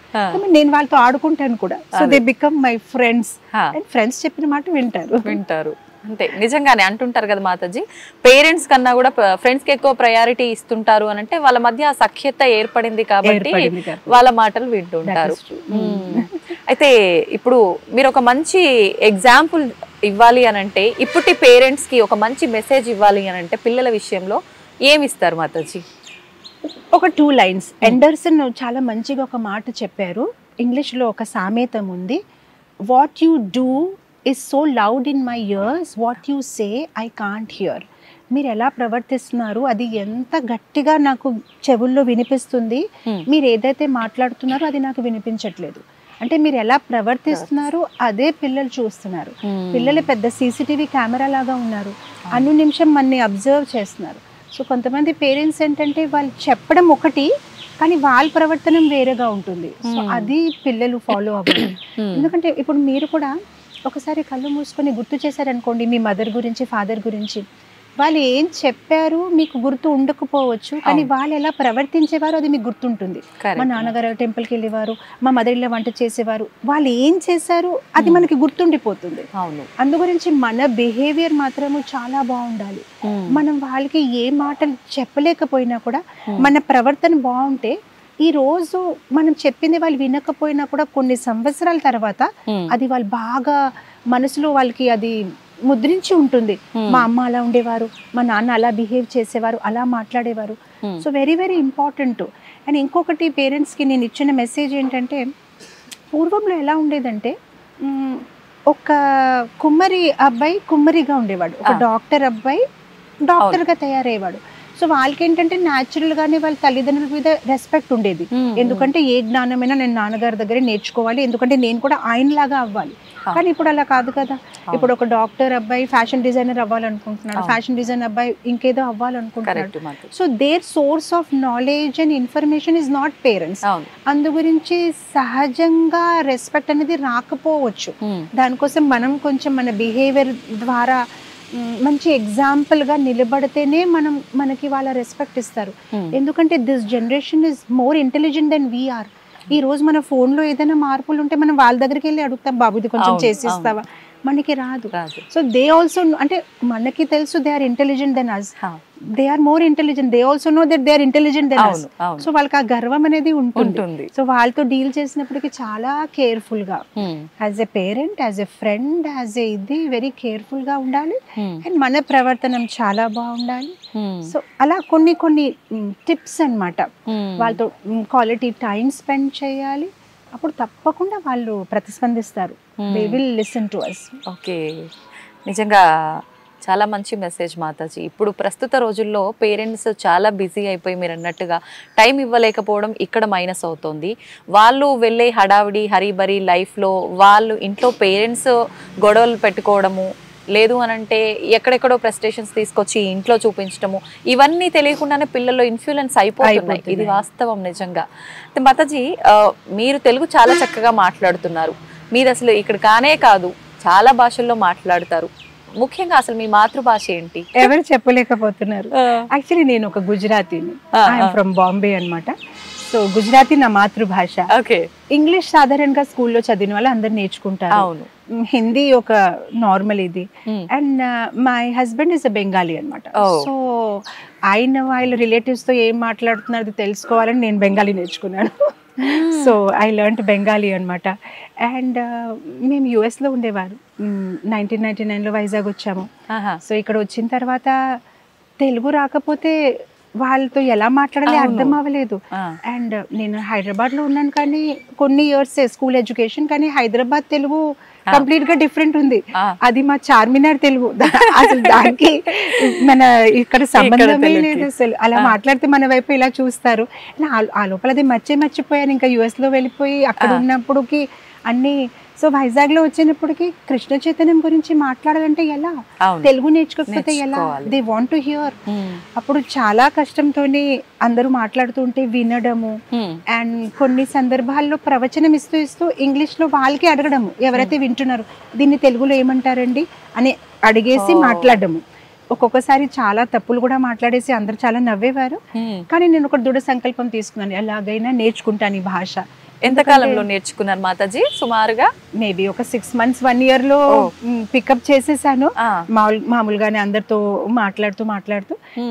నేను వాళ్ళతో ఆడుకుంటాను కూడా. So they become my friends, and friends చెప్పిన మాట వింటారు. అంతే, నిజంగానే అంటుంటారు కదా మాతాజీ, పేరెంట్స్ కన్నా కూడా ఫ్రెండ్స్ కి ఎక్కువ ప్రయారిటీ ఇస్తుంటారు అని అంటే వాళ్ళ మధ్య ఆ సఖ్యత ఏర్పడింది కాబట్టి వాళ్ళ మాటలు వింటుంటారు. అయితే ఇప్పుడు మీరు ఒక మంచి ఎగ్జాంపుల్ ఇవ్వాలి అని అంటే, ఇప్పటి పేరెంట్స్ కి ఒక మంచి మెసేజ్ ఇవ్వాలి అని అంటే పిల్లల విషయంలో ఏమి ఇస్తారు మాతాజీ? ఒక 2 lines. ఎండర్సన్ చాలా మంచిగా ఒక మాట చెప్పారు. ఇంగ్లీష్లో ఒక సామెతం ఉంది, what you do is so loud in my ears, what you say I can't hear. మీరు ఎలా ప్రవర్తిస్తున్నారు అది ఎంత గట్టిగా నాకు చెవుల్లో వినిపిస్తుంది, మీరు ఏదైతే మాట్లాడుతున్నారో అది నాకు వినిపించట్లేదు. అంటే మీరు ఎలా ప్రవర్తిస్తున్నారు అదే పిల్లలు చూస్తున్నారు. పిల్లలు పెద్ద సీసీటీవీ కెమెరా లాగా ఉన్నారు, అన్ని నిమిషం మనని అబ్జర్వ్ చేస్తున్నారు. సో కొంతమంది పేరెంట్స్ ఏంటంటే వాళ్ళు చెప్పడం ఒకటి కానీ వాళ్ళ ప్రవర్తన వేరేగా ఉంటుంది. సో అది పిల్లలు ఫాలో అవ్వాలి. ఎందుకంటే ఇప్పుడు మీరు కూడా ఒకసారి కళ్ళు మూసుకొని గుర్తు చేశారనుకోండి మీ మదర్ గురించి ఫాదర్ గురించి, వాళ్ళు ఏం చెప్పారు మీకు గుర్తు ఉండకపోవచ్చు కానీ వాళ్ళు ఎలా ప్రవర్తించేవారు అది మీకు గుర్తుంటుంది. మా నాన్నగారు టెంపుల్కి వెళ్ళేవారు, మా మదర్ ఇలా వంట చేసేవారు, వాళ్ళు ఏం చేశారు అది మనకి గుర్తుండిపోతుంది. అందు గురించి మన బిహేవియర్ మాత్రము చాలా బాగుండాలి. మనం వాళ్ళకి ఏ మాటలు చెప్పలేకపోయినా కూడా మన ప్రవర్తన బాగుంటే ఈ రోజు మనం చెప్పింది వాళ్ళు వినకపోయినా కూడా కొన్ని సంవత్సరాల తర్వాత అది వాళ్ళు బాగా మనసులో వాళ్ళకి అది ముద్రించి ఉంటుంది. మా అమ్మ అలా ఉండేవారు, మా నాన్న అలా బిహేవ్ చేసేవారు, అలా మాట్లాడేవారు. So very very important. And ఇంకొకటి పేరెంట్స్కి నేను ఇచ్చిన మెసేజ్ ఏంటంటే, పూర్వంలో ఎలా ఉండేదంటే ఒక కుమ్మరి అబ్బాయి కుమ్మరిగా ఉండేవాడు, ఒక డాక్టర్ అబ్బాయి డాక్టర్గా తయారయ్యేవాడు. సో వాళ్ళకి ఏంటంటే న్యాచురల్ గానే వాళ్ళ తల్లిదండ్రుల మీద రెస్పెక్ట్ ఉండేది. ఎందుకంటే ఏ జ్ఞానమైనా నేను నాన్నగారి దగ్గరే నేర్చుకోవాలి, ఎందుకంటే నేను కూడా ఆయనలాగా అవ్వాలి. కానీ ఇప్పుడు అలా కాదు కదా. ఇప్పుడు ఒక డాక్టర్ అబ్బాయి ఫ్యాషన్ డిజైనర్ అవ్వాలనుకుంటున్నాడు, ఫ్యాషన్ డిజైన్ అబ్బాయి ఇంకేదో అవ్వాలనుకుంటున్నాడు. So their source of knowledge and information is not parents. అందు గురించి సహజంగా రెస్పెక్ట్ అనేది రాకపోవచ్చు. దానికోసం మనం కొంచెం మన బిహేవియర్ ద్వారా మంచి ఎగ్జాంపుల్గా నిలబడితేనే మనకి వాళ్ళ రెస్పెక్ట్ ఇస్తారు. ఎందుకంటే this generation is more intelligent than we are. ఈ రోజు మన ఫోన్లో ఏదైనా మార్పులు ఉంటే మనం వాళ్ళ దగ్గరికి వెళ్ళి అడుగుతాం, బాబు ఇది కొంచెం చేసిస్తావా, మనకి రాదు. సో దే ఆల్సో అంటే మనకి తెలుసు they are intelligent than us, they are more intelligent, they also know that they are intelligent than us. So వాళ్ళకి ఆ గర్వం అనేది ఉంటుంది. సో వాళ్ళతో డీల్ చేసినప్పటికీ చాలా కేర్ఫుల్ గా as a parent, as a friend, as a ఇది వెరీ కేర్ఫుల్ గా ఉండాలి. అండ్ మన ప్రవర్తనం చాలా బాగుండాలి. సో అలా కొన్ని కొన్ని టిప్స్ అన్నమాట. వాళ్ళతో క్వాలిటీ టైం స్పెండ్ చేయాలి, అప్పుడు తప్పకుండా వాళ్ళు ప్రతిస్పందిస్తారు. They will listen to us. Okay, నిజంగా చాలా మంచి మెసేజ్ మాతాజీ. ఇప్పుడు ప్రస్తుత రోజుల్లో పేరెంట్స్ చాలా బిజీ అయిపోయి మీరు అన్నట్టుగా టైం ఇవ్వలేకపోవడం ఇక్కడ మైనస్ అవుతుంది. వాళ్ళు వెళ్ళే హడావిడి హరిబరి లైఫ్లో వాళ్ళు ఇంట్లో పేరెంట్స్ గొడవలు పెట్టుకోవడము, లేదు అని అంటే ఎక్కడెక్కడో ప్రెస్టేషన్స్ తీసుకొచ్చి ఇంట్లో చూపించడము, ఇవన్నీ తెలియకుండానే పిల్లల్లో ఇన్ఫ్లుయెన్స్ అయిపోతున్నాయి. ఇది వాస్తవం నిజంగా. మాతాజీ, మీరు తెలుగు చాలా చక్కగా మాట్లాడుతున్నారు. మీరు అసలు ఇక్కడ కానే కాదు చాలా భాషల్లో మాట్లాడతారు. ముఖ్యంగా అసలు మీ మాతృభాష ఏంటి? ఎవరు చెప్పలేకపోతున్నారు. యాక్చువల్లీ నేను ఒక గుజరాతీని, ఐఎమ్ ఫ్రమ్ బాంబే అన్నమాట. సో గుజరాతీ నా మాతృభాష. ఇంగ్లీష్ సాధారణంగా స్కూల్లో చదివిన వాళ్ళు అందరు నేర్చుకుంటారు. హిందీ ఒక నార్మల్ ఇది. And my husband is a Bengali అనమాట. సో ఆయన వాళ్ళ రిలేటివ్స్ తో ఏం మాట్లాడుతున్నారు తెలుసుకోవాలని నేను బెంగాలీ నేర్చుకున్నాను. సో ఐ లెర్న్డ్ బెంగాలీ అనమాట. అండ్ మేము యుఎస్లో ఉండేవారు. 1999లో వైజాగ్ వచ్చాము. సో ఇక్కడ వచ్చిన తర్వాత తెలుగు రాకపోతే వాళ్ళతో ఎలా మాట్లాడాలి అర్థం అవ్వలేదు. అండ్ నేను హైదరాబాద్లో ఉన్నాను కానీ కొన్ని ఇయర్స్ స్కూల్ ఎడ్యుకేషన్, కానీ హైదరాబాద్ తెలుగు కంప్లీట్ గా డిఫరెంట్ ఉంది. అది మా చార్మినార్ తెలుగు, అసలు దానికి మన ఇక్కడ సంబంధమే లేదు అసలు. అలా మాట్లాడితే మన వైపు ఇలా చూస్తారు. ఆ లోపల అది మర్చిపోయాను. ఇంకా యుఎస్ లో వెళ్ళిపోయి అక్కడ ఉన్నప్పుడుకి అన్ని. సో వైజాగ్ లో వచ్చినప్పటికి కృష్ణ చైతన్యం గురించి మాట్లాడాలంటే ఎలా, తెలుగు నేర్చుకోకపోతే ఎలా, దే వాంట్ టు హియర్. అప్పుడు చాలా కష్టంతోనే అందరూ మాట్లాడుతుంటే వినడము. అండ్ కొన్ని సందర్భాల్లో ప్రవచనం ఇస్తూ ఇంగ్లీష్ లో వాళ్ళకి అడగడము, ఎవరైతే వింటున్నారు దీన్ని తెలుగులో ఏమంటారండి అని అడిగేసి మాట్లాడడము. ఒక్కొక్కసారి చాలా తప్పులు కూడా మాట్లాడేసి అందరు చాలా నవ్వేవారు. కానీ నేను ఒక దృఢ సంకల్పం తీసుకున్నాను, ఎలాగైనా నేర్చుకుంటాను ఈ భాష. ఎంత కాలంలో నేర్చుకున్నారు మాతాజీ సుమారుగా? మేబీ ఒక 6 months 1 year లో పికప్ చేసేసాను. మామూలుగానే అందరితో మాట్లాడుతూ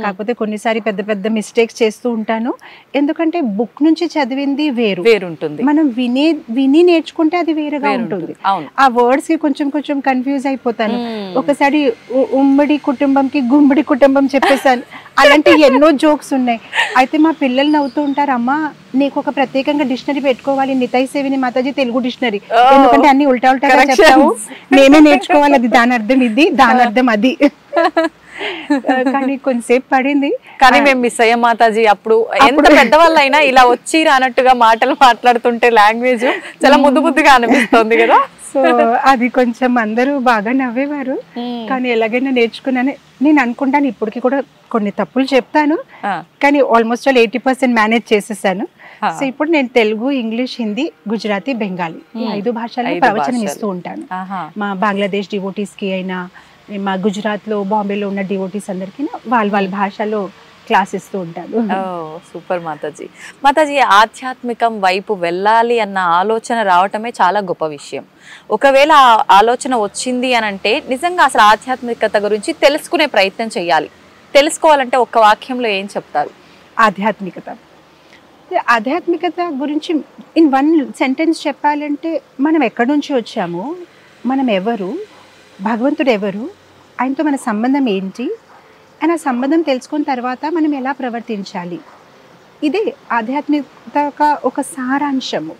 కాకపోతే కొన్నిసారి పెద్ద పెద్ద మిస్టేక్స్ చేస్తూ ఉంటాను. ఎందుకంటే బుక్ నుంచి చదివింది వేరుంటుంది, మనం విని నేర్చుకుంటే అది వేరుగా ఉంటుంది. ఆ వర్డ్స్ కి కొంచెం కన్ఫ్యూజ్ అయిపోతాను. ఒకసారి ఉమ్మడి కుటుంబంకి గుమ్మడి కుటుంబం చెప్పేసాను. అలాంటి ఎన్నో జోక్స్ ఉన్నాయి. అయితే మా పిల్లలు నవ్వుతూ ఉంటారు, అమ్మ నీకు ఒక ప్రత్యేకంగా డిక్షనరీ పెట్టుకోవాలి, నితై సేవిని మాతాజీ తెలుగు డిక్షనరీ, ఎందుకంటే అన్ని ఉల్టాగా చెప్తావు, మేమే నేర్చుకోవాలి, అది దాని అర్థం ఇది, దాని అర్థం అది. కానీ కొంతసేపు పడింది, కానీ మేము మిస్ అయ్యాం మాతాజీ. అప్పుడు ఎంత పెద్దవాళ్ళు అయినా ఇలా వచ్చి రానట్టుగా మాటలు మాట్లాడుతుంటే లాంగ్వేజ్ చాలా ముద్దుగా అనిపిస్తుంది కదా. సో అది కొంచెం అందరూ బాగా నవ్వేవారు. కానీ ఎలాగైనా నేర్చుకున్నాను నేను అనుకుంటాను. ఇప్పటికి కూడా కొన్ని తప్పులు చెప్తాను, కానీ ఆల్మోస్ట్ 80% మేనేజ్ చేసేసాను. సో ఇప్పుడు నేను తెలుగు, ఇంగ్లీష్, హిందీ, గుజరాతీ, బెంగాలీ 5 భాషల్లో ప్రవచనం ఇస్తూ ఉంటాను. మా బంగ్లాదేశ్ డివోటీస్ కి అయినా, మా గుజరాత్ లో బాంబేలో ఉన్న డివోటీస్ అందరికీ వాళ్ళ భాషలో క్లాస్ ఇస్తూ ఉంటాను. సూపర్ మాతాజీ. ఆధ్యాత్మికం వైపు వెళ్ళాలి అన్న ఆలోచన రావటమే చాలా గొప్ప విషయం. ఒకవేళ ఆ ఆలోచన వచ్చింది అని అంటే నిజంగా అసలు ఆధ్యాత్మికత గురించి తెలుసుకునే ప్రయత్నం చేయాలి. తెలుసుకోవాలంటే ఒక్క వాక్యంలో ఏం చెప్తారు? ఆధ్యాత్మికత గురించి ఇన్ 1 sentence చెప్పాలంటే, మనం ఎక్కడి నుంచి వచ్చాము, మనం ఎవరు, భగవంతుడు ఎవరు, ఆయనతో మన సంబంధం ఏంటి, అండ్ ఆ సంబంధం తెలుసుకున్న తర్వాత మనం ఎలా ప్రవర్తించాలి, ఇదే ఆధ్యాత్మికత ఒక సారాంశము.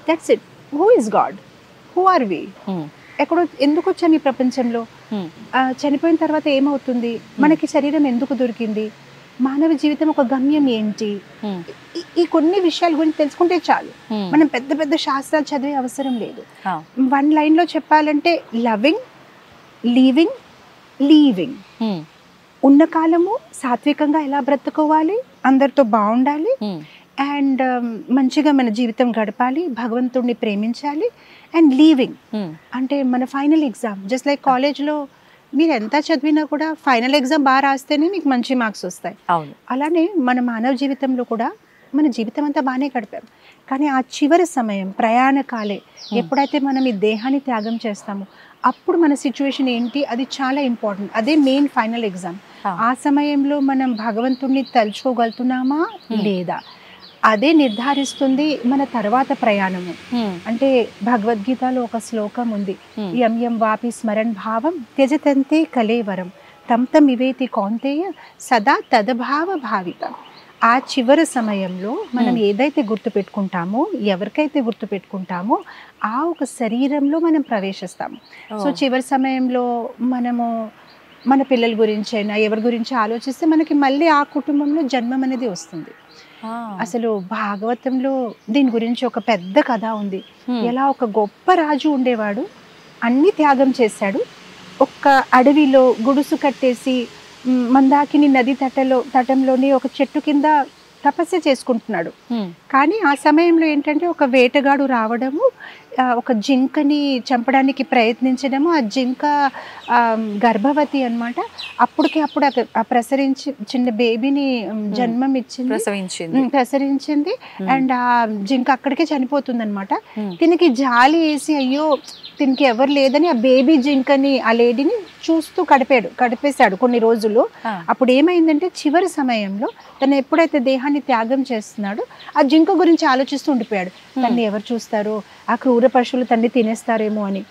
That's it. Who is God, who are we, ఎక్కడో ఎందుకు వచ్చాము ఈ ప్రపంచంలో, చనిపోయిన తర్వాత ఏమవుతుంది, మనకి శరీరం ఎందుకు దొరికింది, మానవ జీవితం ఒక గమ్యం ఏంటి, ఈ కొన్ని విషయాల గురించి తెలుసుకుంటే చాలు. మనం పెద్ద పెద్ద శాస్త్రాలు చదివే అవసరం లేదు. 1 line లో చెప్పాలంటే, లవింగ్, లీవింగ్, లీవింగ్. ఉన్న కాలము సాత్వికంగా ఎలా బ్రతుకోవాలి, అందరితో బాగుండాలి, అండ్ మంచిగా మన జీవితం గడపాలి, భగవంతుడిని ప్రేమించాలి, అండ్ లీవింగ్ అంటే మన ఫైనల్ ఎగ్జామ్. జస్ట్ లైక్ కాలేజ్లో మీరు ఎంత చదివినా కూడా ఫైనల్ ఎగ్జామ్ బాగా రాస్తేనే మీకు మంచి మార్క్స్ వస్తాయి. అలానే మన మానవ జీవితంలో కూడా మన జీవితం అంతా బాగానే గడిపాం, కానీ ఆ చివరి సమయం, ప్రయాణ కాలే, ఎప్పుడైతే మనం ఈ దేహాన్ని త్యాగం చేస్తామో అప్పుడు మన సిచ్యువేషన్ ఏంటి, అది చాలా ఇంపార్టెంట్. అదే మెయిన్ ఫైనల్ ఎగ్జామ్. ఆ సమయంలో మనం భగవంతుడిని తలుచుకోగలుగుతున్నామా లేదా, అదే నిర్ధారిస్తుంది మన తర్వాత ప్రయాణము. అంటే భగవద్గీతలో ఒక శ్లోకం ఉంది, యం యం వాపి స్మరణ్ భావం త్యజతంతే కలేవరం తం తం ఇవేతి కౌంతేయ సదా తదభావ భావిత. ఆ చివరి సమయంలో మనం ఏదైతే గుర్తుపెట్టుకుంటామో, ఎవరికైతే గుర్తుపెట్టుకుంటామో ఆ ఒక శరీరంలో మనం ప్రవేశిస్తాము. సో చివరి సమయంలో మనము మన పిల్లల గురించి అయినా ఎవరి గురించి ఆలోచిస్తే మనకి మళ్ళీ ఆ కుటుంబంలో జన్మం అనేది వస్తుంది. అసలు భాగవతంలో దీని గురించి ఒక పెద్ద కథ ఉంది. ఎలా ఒక గొప్ప రాజు ఉండేవాడు, అన్ని త్యాగం చేశాడు, ఒక్క అడవిలో గుడుసు కట్టేసి మందాకిని నది తటంలోని ఒక చెట్టు కింద తపస్సు చేసుకుంటున్నాడు. కానీ ఆ సమయంలో ఏంటంటే ఒక వేటగాడు రావడము, ఒక జింకని చంపడానికి ప్రయత్నించడము, ఆ జింక గర్భవతి అన్నమాట. అప్పుడు ప్రసరించి చిన్న బేబీని జన్మం ఇచ్చింది, ప్రసరించింది. అండ్ ఆ జింక అక్కడికే చనిపోతుంది అనమాట. దీనికి జాలి వేసి అయ్యో దీనికి ఎవరు లేదని ఆ బేబీ జింకని, ఆ లేడీని చూస్తూ గడిపేశాడు కొన్ని రోజులు. అప్పుడు ఏమైందంటే చివరి సమయంలో తను ఎప్పుడైతే దేహాన్ని త్యాగం చేస్తున్నాడో ఆ జింక గురించి ఆలోచిస్తూ ఉండిపోయాడు. తన్ని ఎవరు చూస్తారో, ఆ క్రూర పశువులు తన్ని తినేస్తారేమో అని.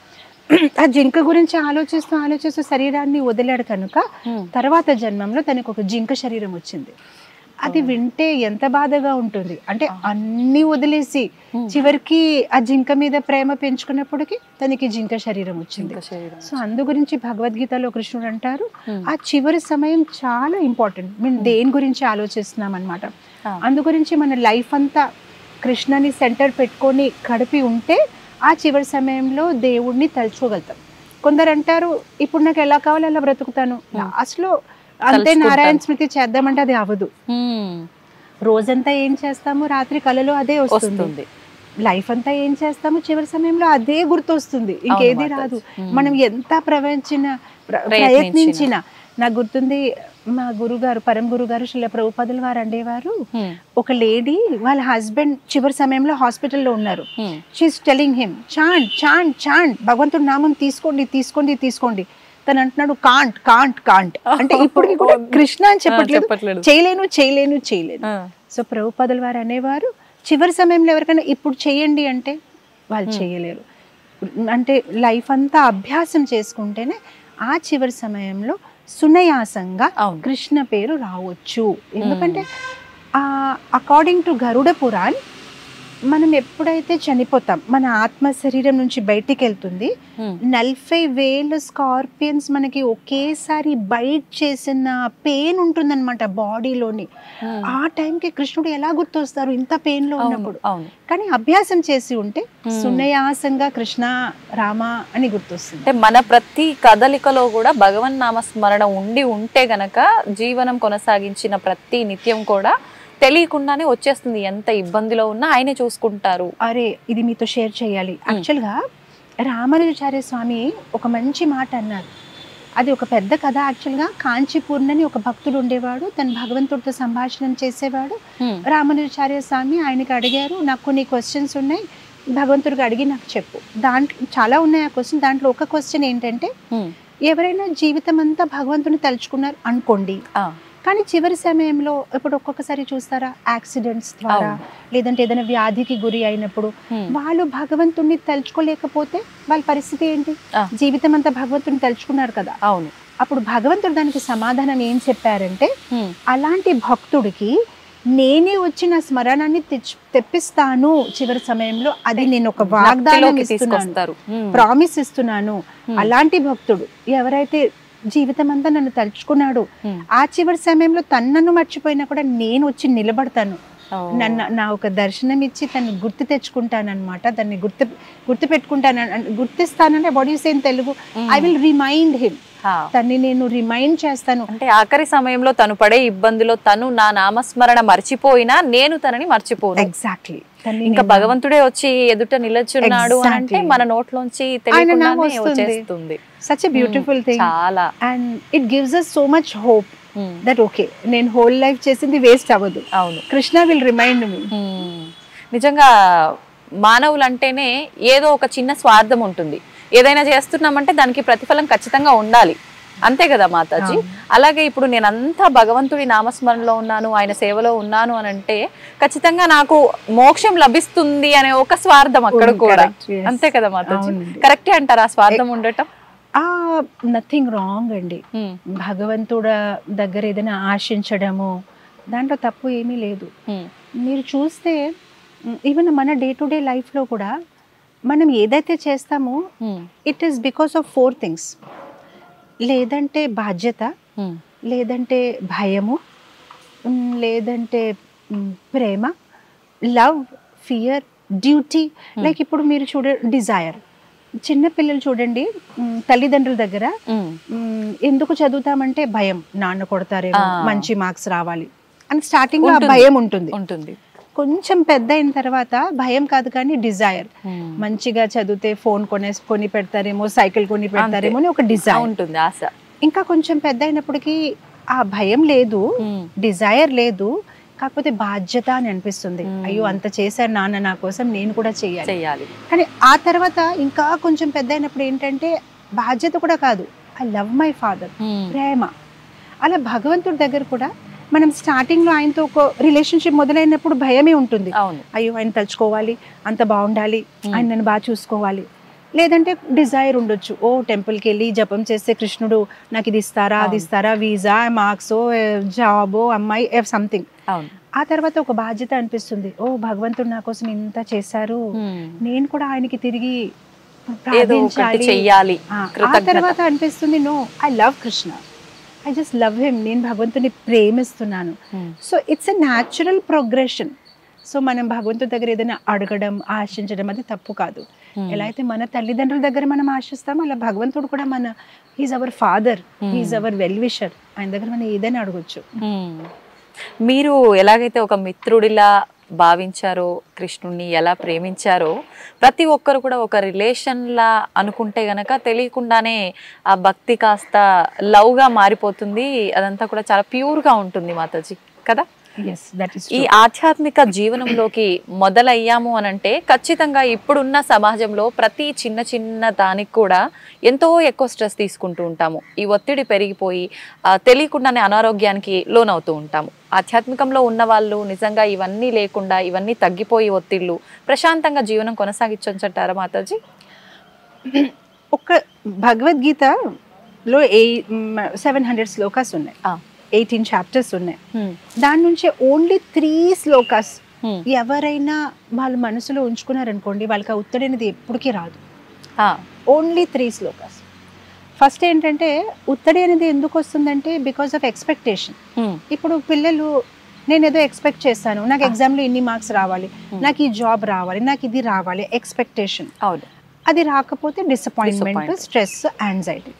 ఆ జింక గురించి ఆలోచిస్తూ శరీరాన్ని వదిలాడు కనుక తర్వాత జన్మంలో తనకు ఒక జింక శరీరం వచ్చింది. అది వింటే ఎంత బాధగా ఉంటుంది అంటే, అన్ని వదిలేసి చివరికి ఆ జింక మీద ప్రేమ పెంచుకున్నప్పటికీ తనకి జింక శరీరం వచ్చింది. సో అందు గురించి భగవద్గీతలో కృష్ణుడు అంటారు, ఆ చివరి సమయం చాలా ఇంపార్టెంట్. మేము దేని గురించి ఆలోచిస్తున్నాం అనమాట. అందు గురించి మన లైఫ్ అంతా కృష్ణని సెంటర్ పెట్టుకొని గడిపి ఉంటే ఆ చివరి సమయంలో దేవుణ్ణి తలుచుకోగలుగుతాం. కొందరు అంటారు, ఇప్పుడు నాకు ఎలా కావాలో అలా బ్రతుకుతాను, లాస్ట్లో అంతే నారాయణ స్మృతి చేద్దామంటే అది అవ్వదు. రోజంతా ఏం చేస్తాము, రాత్రి కలలో అదే వస్తుంది. లైఫ్ అంతా ఏం చేస్తాము, చివరి సమయంలో అదే గుర్తొస్తుంది, ఇంకేది రాదు. మనం ఎంత ప్రయత్నించినా. నాకు గుర్తుంది మా గురుగారు పరమ గురుగారు శ్రీల ప్రభుపాదుల వారు అనేవారు, ఒక లేడీ వాళ్ళ హస్బెండ్ చివరి సమయంలో హాస్పిటల్లో ఉన్నారు. She's telling him chant chant chant, భగవంతుడి నామం తీసుకోండి తీసుకోండి తీసుకోండి. తను అంటున్నాడు కాంట్ కాంట్ కాంట్, అంటే ఇప్పటికి కూడా కృష్ణ అని చెప్పట్లేదు, చేయలేను చేయలేను చేయలేను. సో ప్రభుపాదుల వారు అనేవారు చివరి సమయంలో ఎవరికైనా ఇప్పుడు చేయండి అంటే వాళ్ళు చేయలేరు. అంటే లైఫ్ అంతా అభ్యాసం చేసుకుంటేనే ఆ చివరి సమయంలో సునయాసంగా కృష్ణ పేరు రావచ్చు. ఎందుకంటే అకార్డింగ్ టు గరుడ పురాణ్, మనం ఎప్పుడైతే చనిపోతాం మన ఆత్మ శరీరం నుంచి బయటికి వెళ్తుంది, 40,000 స్కార్పియన్స్ మనకి ఒకేసారి బైట్ చేసిన పెయిన్ ఉంటుందన్నమాట బాడీలోని. ఆ టైంకి కృష్ణుడు ఎలా గుర్తొస్తారు ఇంత పెయిన్ లో ఉన్నప్పుడు? కానీ అభ్యాసం చేసి ఉంటే సునయాసంగా కృష్ణ రామ అని గుర్తొస్తుంది. అంటే మన ప్రతి కదలికలో కూడా భగవన్ నామ స్మరణ ఉంటే గనక జీవనం కొనసాగించిన ప్రతి నిత్యం కూడా తెలియకుండానే వచ్చేస్తుంది. ఎంత ఇబ్బందిలో ఉన్నా ఆయనే చూసుకుంటారు. అరే ఇది మీతో షేర్ చేయాలి. యాక్చువల్గా రామానుజాచార్య స్వామి ఒక మంచి మాట అన్నారు. అది ఒక పెద్ద కథ. యాక్చువల్గా కాంచీపూర్ణని ఒక భక్తుడు ఉండేవాడు, తను భగవంతుడితో సంభాషణ చేసేవాడు. రామానుజాచార్య స్వామి ఆయనకి అడిగారు, నాకు కొన్ని క్వశ్చన్స్ ఉన్నాయి, భగవంతుడికి అడిగి నాకు చెప్పు. దాంట్లో చాలా ఉన్నాయి ఆ క్వశ్చన్. దాంట్లో ఒక క్వశ్చన్ ఏంటంటే, ఎవరైనా జీవితం అంతా భగవంతుని తలుచుకున్నారు అనుకోండి, కానీ చివరి సమయంలో ఇప్పుడు ఒక్కొక్కసారి చూస్తారా యాక్సిడెంట్స్ ద్వారా లేదంటే ఏదైనా వ్యాధికి గురి అయినప్పుడు వాళ్ళు భగవంతుణ్ణి తలుచుకోలేకపోతే వాళ్ళ పరిస్థితి ఏంటి? జీవితం అంతా భగవంతుని తలుచుకున్నారు కదా. అవును. అప్పుడు భగవంతుడు దానికి సమాధానం ఏం చెప్పారంటే, అలాంటి భక్తుడికి నేనే వచ్చిన స్మరణాన్ని తెప్పిస్తాను చివరి సమయంలో. అది నేను ఒక వాగ్దానం ఇస్తున్నాను, ప్రామిస్ ఇస్తున్నాను. అలాంటి భక్తుడు ఎవరైతే జీవితం అంతా నన్ను తలుచుకున్నాడు, ఆ చివరి సమయంలో తనను మర్చిపోయినా కూడా నేను వచ్చి నిలబడతాను, నా ఒక దర్శనం ఇచ్చి తను గుర్తు తెచ్చుకుంటానన్నమాట. దాన్ని గుర్తు పెట్టుకుంటాను, గుర్తిస్తానంటే what you say in Telugu, I will remind him. తన్ని నేను రిమైండ్ చేస్తాను. అంటే ఆఖరి సమయంలో తను పడే ఇబ్బందిలో తను నా నామస్మరణ మర్చిపోయినా నేను తనని మర్చిపోను. ఎగ్జాక్ట్లీ. ఇంకా భగవంతుడే వచ్చి ఎదుట నిలచున్నాడు అంటే మన నోట్లోంచి తెలియకుండానే వచ్చేస్తుంది. Such a beautiful thing. చాలా. And it gives us so much hope that okay, నేను హోల్ లైఫ్ చేసింది వేస్ట్ అవ్వదు. అవును. Krishna will remind me. నిజంగా మానవులు అంటేనే ఏదో ఒక చిన్న స్వార్థం ఉంటుంది. ఏదైనా చేస్తున్నామంటే దానికి ప్రతిఫలం ఖచ్చితంగా ఉండాలి, అంతే కదా మాతాజీ? అలాగే ఇప్పుడు నేను అంతా భగవంతుడి నామస్మరణలో ఉన్నాను, ఆయన సేవలో ఉన్నాను అని అంటే ఖచ్చితంగా నాకు మోక్షం లభిస్తుంది అనే ఒక స్వార్థం అక్కడ కూడా, అంతే కదా మాతాజీ? కరెక్టే అంటారా స్వార్థం ఉండటం? నథింగ్ రాంగ్ అండి. భగవంతుడు దగ్గర ఏదైనా ఆశించడము దాంట్లో తప్పు ఏమీ లేదు. మీరు చూస్తే ఈవెన్ మన డే టు డే లైఫ్లో కూడా మనం ఏదైతే చేస్తామో it is because of 4 things. లేదంటే బాధ్యత, లేదంటే భయము, లేదంటే ప్రేమ, లవ్, ఫియర్, డ్యూటీ. లైక్ ఇప్పుడు మీరు డిజైర్. చిన్న పిల్లలు చూడండి, తల్లిదండ్రుల దగ్గర ఎందుకు చదువుతామంటే భయం, నాన్న కొడతారేమో, మంచి మార్క్స్ రావాలి అని స్టార్టింగ్ లో భయం ఉంటుంది. కొంచెం పెద్ద అయిన తర్వాత భయం కాదు కానీ డిజైర్, మంచిగా చదివితే ఫోన్ కొని పెడతారేమో, సైకిల్ కొని పెడతారేమో అని ఒక డిజైర్ ఉంటుంది, ఆశ. ఇంకా కొంచెం పెద్ద అయినప్పటికీ ఆ భయం లేదు, డిజైర్ లేదు, కాకపోతే బాధ్యత అని అనిపిస్తుంది. అయ్యో అంత చేశారు నాన్న నా కోసం, నేను కూడా చేయాలి. కానీ ఆ తర్వాత ఇంకా కొంచెం పెద్ద అయినప్పుడు ఏంటంటే బాధ్యత కూడా కాదు, ఐ లవ్ మై ఫాదర్, ప్రేమ. అలా భగవంతుడి దగ్గర కూడా మనం స్టార్టింగ్ లో ఆయనతో ఒక రిలేషన్షిప్ మొదలైనప్పుడు భయమే ఉంటుంది. అయ్యో ఆయన తలుచుకోవాలి, అంత బాగుండాలి, ఆయన నన్ను బాగా చూసుకోవాలి. లేదంటే డిజైర్ ఉండొచ్చు, ఓ టెంపుల్కి వెళ్ళి జపం చేస్తే కృష్ణుడు నాకు ఇది ఇస్తారా, అది ఇస్తారా, వీసా, మార్క్స్, జాబో, అమ్మాయి, సంథింగ్. ఆ తర్వాత ఒక బాధ్యత అనిపిస్తుంది, ఓ భగవంతుడు నా కోసం ఇంత చేశారు, నేను కూడా ఆయనకి తిరిగి ప్రార్థించాలి. ఆ తర్వాత అనిపిస్తుంది, no, I love Krishna, I just love him, నేను భగవంతుని ప్రేమిస్తున్నాను. So it's a natural progression. So మనం భగవంతుడి దగ్గర ఏదైనా అడగడం, ఆశించడం అది తప్పు కాదు. ఎలా అయితే మన తల్లిదండ్రుల దగ్గర మనం ఆశిస్తామో అలా భగవంతుడు కూడా he's our father, he's our well wisher, ఆయన దగ్గర మనం ఏదైనా అడగొచ్చు. మీరు ఎలాగైతే ఒక మిత్రుడిలా భావించారో, కృష్ణుణ్ణి ఎలా ప్రేమించారో ప్రతి ఒక్కరు కూడా ఒక రిలేషన్లా అనుకుంటే గనక తెలియకుండానే ఆ భక్తి కాస్త లవ్గా మారిపోతుంది. అదంతా కూడా చాలా ప్యూర్గా ఉంటుంది మాతాజీ కదా. ఈ ఆధ్యాత్మిక జీవనంలోకి మొదలయ్యాము అనంటే ఖచ్చితంగా ఇప్పుడున్న సమాజంలో ప్రతి చిన్న చిన్న దానికి కూడా ఎంతో ఎక్కువ స్ట్రెస్ తీసుకుంటూ ఉంటాము. ఈ ఒత్తిడి పెరిగిపోయి తెలియకుండానే అనారోగ్యానికి లోనవుతూ ఉంటాము. ఆధ్యాత్మికంలో ఉన్న వాళ్ళు నిజంగా ఇవన్నీ లేకుండా, ఇవన్నీ తగ్గిపోయి ఒత్తిళ్ళు ప్రశాంతంగా జీవనం కొనసాగించంటారా మాతాజీ? ఒక భగవద్గీతలో 700 శ్లోకాస్ ఉన్నాయి, 18 చాప్టర్స్ ఉన్నాయి. దాని నుంచి ఓన్లీ 3 శ్లోకాస్ ఎవరైనా వాళ్ళ మనసులో ఉంచుకున్నారనుకోండి, వాళ్ళకి ఆ ఒత్తిడి అనేది ఎప్పటికీ రాదు. ఓన్లీ 3 శ్లోకాస్. ఫస్ట్ ఏంటంటే ఒత్తిడి అనేది ఎందుకు వస్తుందంటే బికాస్ ఆఫ్ ఎక్స్పెక్టేషన్. ఇప్పుడు పిల్లలు నేను ఏదో ఎక్స్పెక్ట్ చేస్తాను, నాకు ఎగ్జామ్లో ఇన్ని మార్క్స్ రావాలి, నాకు ఈ జాబ్ రావాలి, నాకు ఇది రావాలి, ఎక్స్పెక్టేషన్. అది రాకపోతే డిసప్పాయింట్మెంట్, స్ట్రెస్, యాంగ్జైటీ.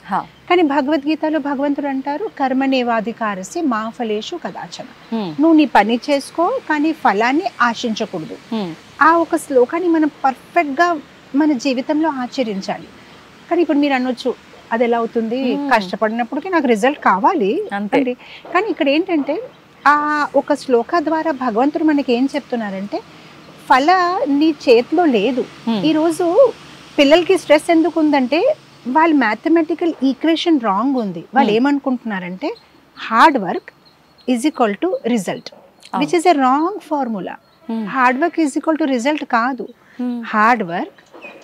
కానీ భగవద్గీతలో భగవంతుడు అంటారు కర్మణేవాధికారస్య మా ఫలేషు కదాచన. నువ్వు నీ పని చేసుకో కానీ ఫలాన్ని ఆశించకూడదు. ఆ ఒక శ్లోకాన్ని మనం పర్ఫెక్ట్గా మన జీవితంలో ఆచరించాలి. కానీ ఇప్పుడు మీరు అనొచ్చు అది ఎలా అవుతుంది, కష్టపడినప్పటికీ నాకు రిజల్ట్ కావాలి అంటే. కానీ ఇక్కడ ఏంటంటే ఆ ఒక శ్లోక ద్వారా భగవంతుడు మనకి ఏం చెప్తున్నారంటే ఫల నీ చేతిలో లేదు. ఈరోజు పిల్లలకి స్ట్రెస్ ఎందుకు ఉందంటే వాళ్ళ మ్యాథమెటికల్ ఈక్వేషన్ రాంగ్ ఉంది. వాళ్ళు ఏమనుకుంటున్నారంటే hard work is equal to result, which is a wrong formula. Hard work is equal to result కాదు. హార్డ్ వర్క్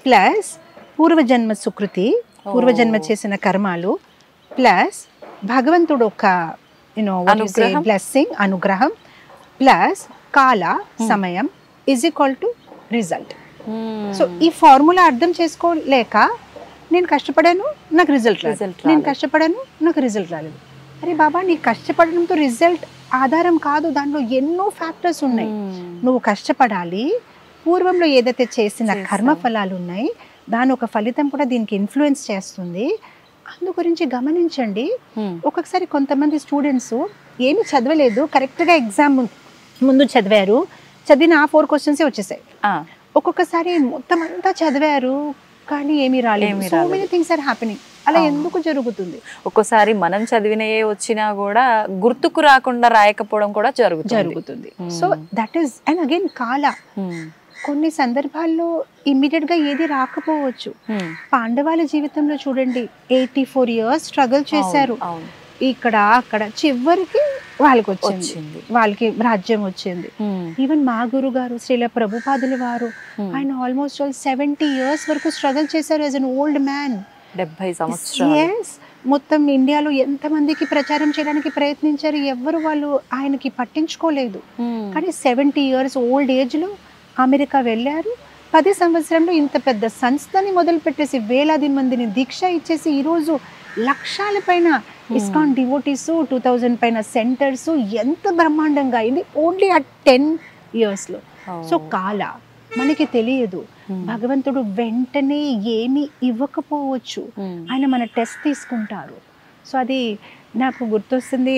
ప్లస్ పూర్వజన్మ సుకృతి, పూర్వజన్మ చేసిన కర్మాలు ప్లస్ భగవంతుడు ఒక బ్లెస్సింగ్, అనుగ్రహం ప్లస్ కాల సమయం is equal to result. So ఈ ఫార్ములా అర్థం చేసుకోలేక నేను కష్టపడాను నాకు రిజల్ట్ రాలేదు, నేను కష్టపడాను నాకు రిజల్ట్ రాలేదు. అరే బాబా, నీ కష్టపడడంతో రిజల్ట్ ఆధారం కాదు, దాంట్లో ఎన్నో ఫ్యాక్టర్స్ ఉన్నాయి. నువ్వు కష్టపడాలి, పూర్వంలో ఏదైతే చేసిన కర్మ ఫలాలు ఉన్నాయి దాని ఒక ఫలితం కూడా దీనికి ఇన్ఫ్లుయెన్స్ చేస్తుంది. అందు గురించి గమనించండి. ఒక్కొక్కసారి కొంతమంది స్టూడెంట్స్ ఏమి చదవలేదు, కరెక్ట్గా ఎగ్జామ్ ముందు చదివారు, చదివిన ఆ 4 క్వశ్చన్సే వచ్చేసాయి. ఒక్కొక్కసారి మొత్తం అంతా చదివారు కానీ ఏమీ రాలేదు. So many things are happening. అలా ఎందుకు జరుగుతుంది? ఒక్కోసారి మనం చదివినయే వచ్చినా కూడా గుర్తుకు రాకుండా రాయకపోవడం కూడా జరుగుతుంది. So that is and again కాల. కొన్ని సందర్భాల్లో ఇమ్మీడియట్ గా ఏది రాకపోవచ్చు. పాండవాల జీవితంలో చూడండి, 84 years స్ట్రగుల్ చేశారు, ఇక్కడ అక్కడ, చివరికి వాళ్ళకి వచ్చింది, వాళ్ళకి రాజ్యం వచ్చింది. ఈవెన్ మా గురు గారు శ్రీల ప్రభుపాదుల వారు ఆయన ఆల్మోస్ట్ 70 years వరకు స్ట్రగుల్ చేశారు యాజ్ అన్ ఓల్డ్ మ్యాన్. 70 సంవత్సరాలు. మొత్తం ఇండియాలో ఎంతమందికి ప్రచారం చేయడానికి ప్రయత్నించారు, ఎవరు వాళ్ళు ఆయనకి పట్టించుకోలేదు. కానీ 70 years ఓల్డ్ ఏజ్ లో అమెరికా వెళ్ళారు. 10 సంవత్సరంలో ఇంత పెద్ద సంస్థని మొదలు పెట్టేసి వేలాది మందిని దీక్ష ఇచ్చేసి ఈరోజు లక్షల పైన ఇస్కాన్ డివోటీస్, 2000 పైన సెంటర్స్, ఎంత బ్రహ్మాండంగా అయింది ఓన్లీ ఆ 10 years లో. సో కాల మనకి తెలియదు. భగవంతుడు వెంటనే ఏమి ఇవ్వకపోవచ్చు, ఆయన మన టెస్ట్ తీసుకుంటారు. సో అది నాకు గుర్తొస్తుంది.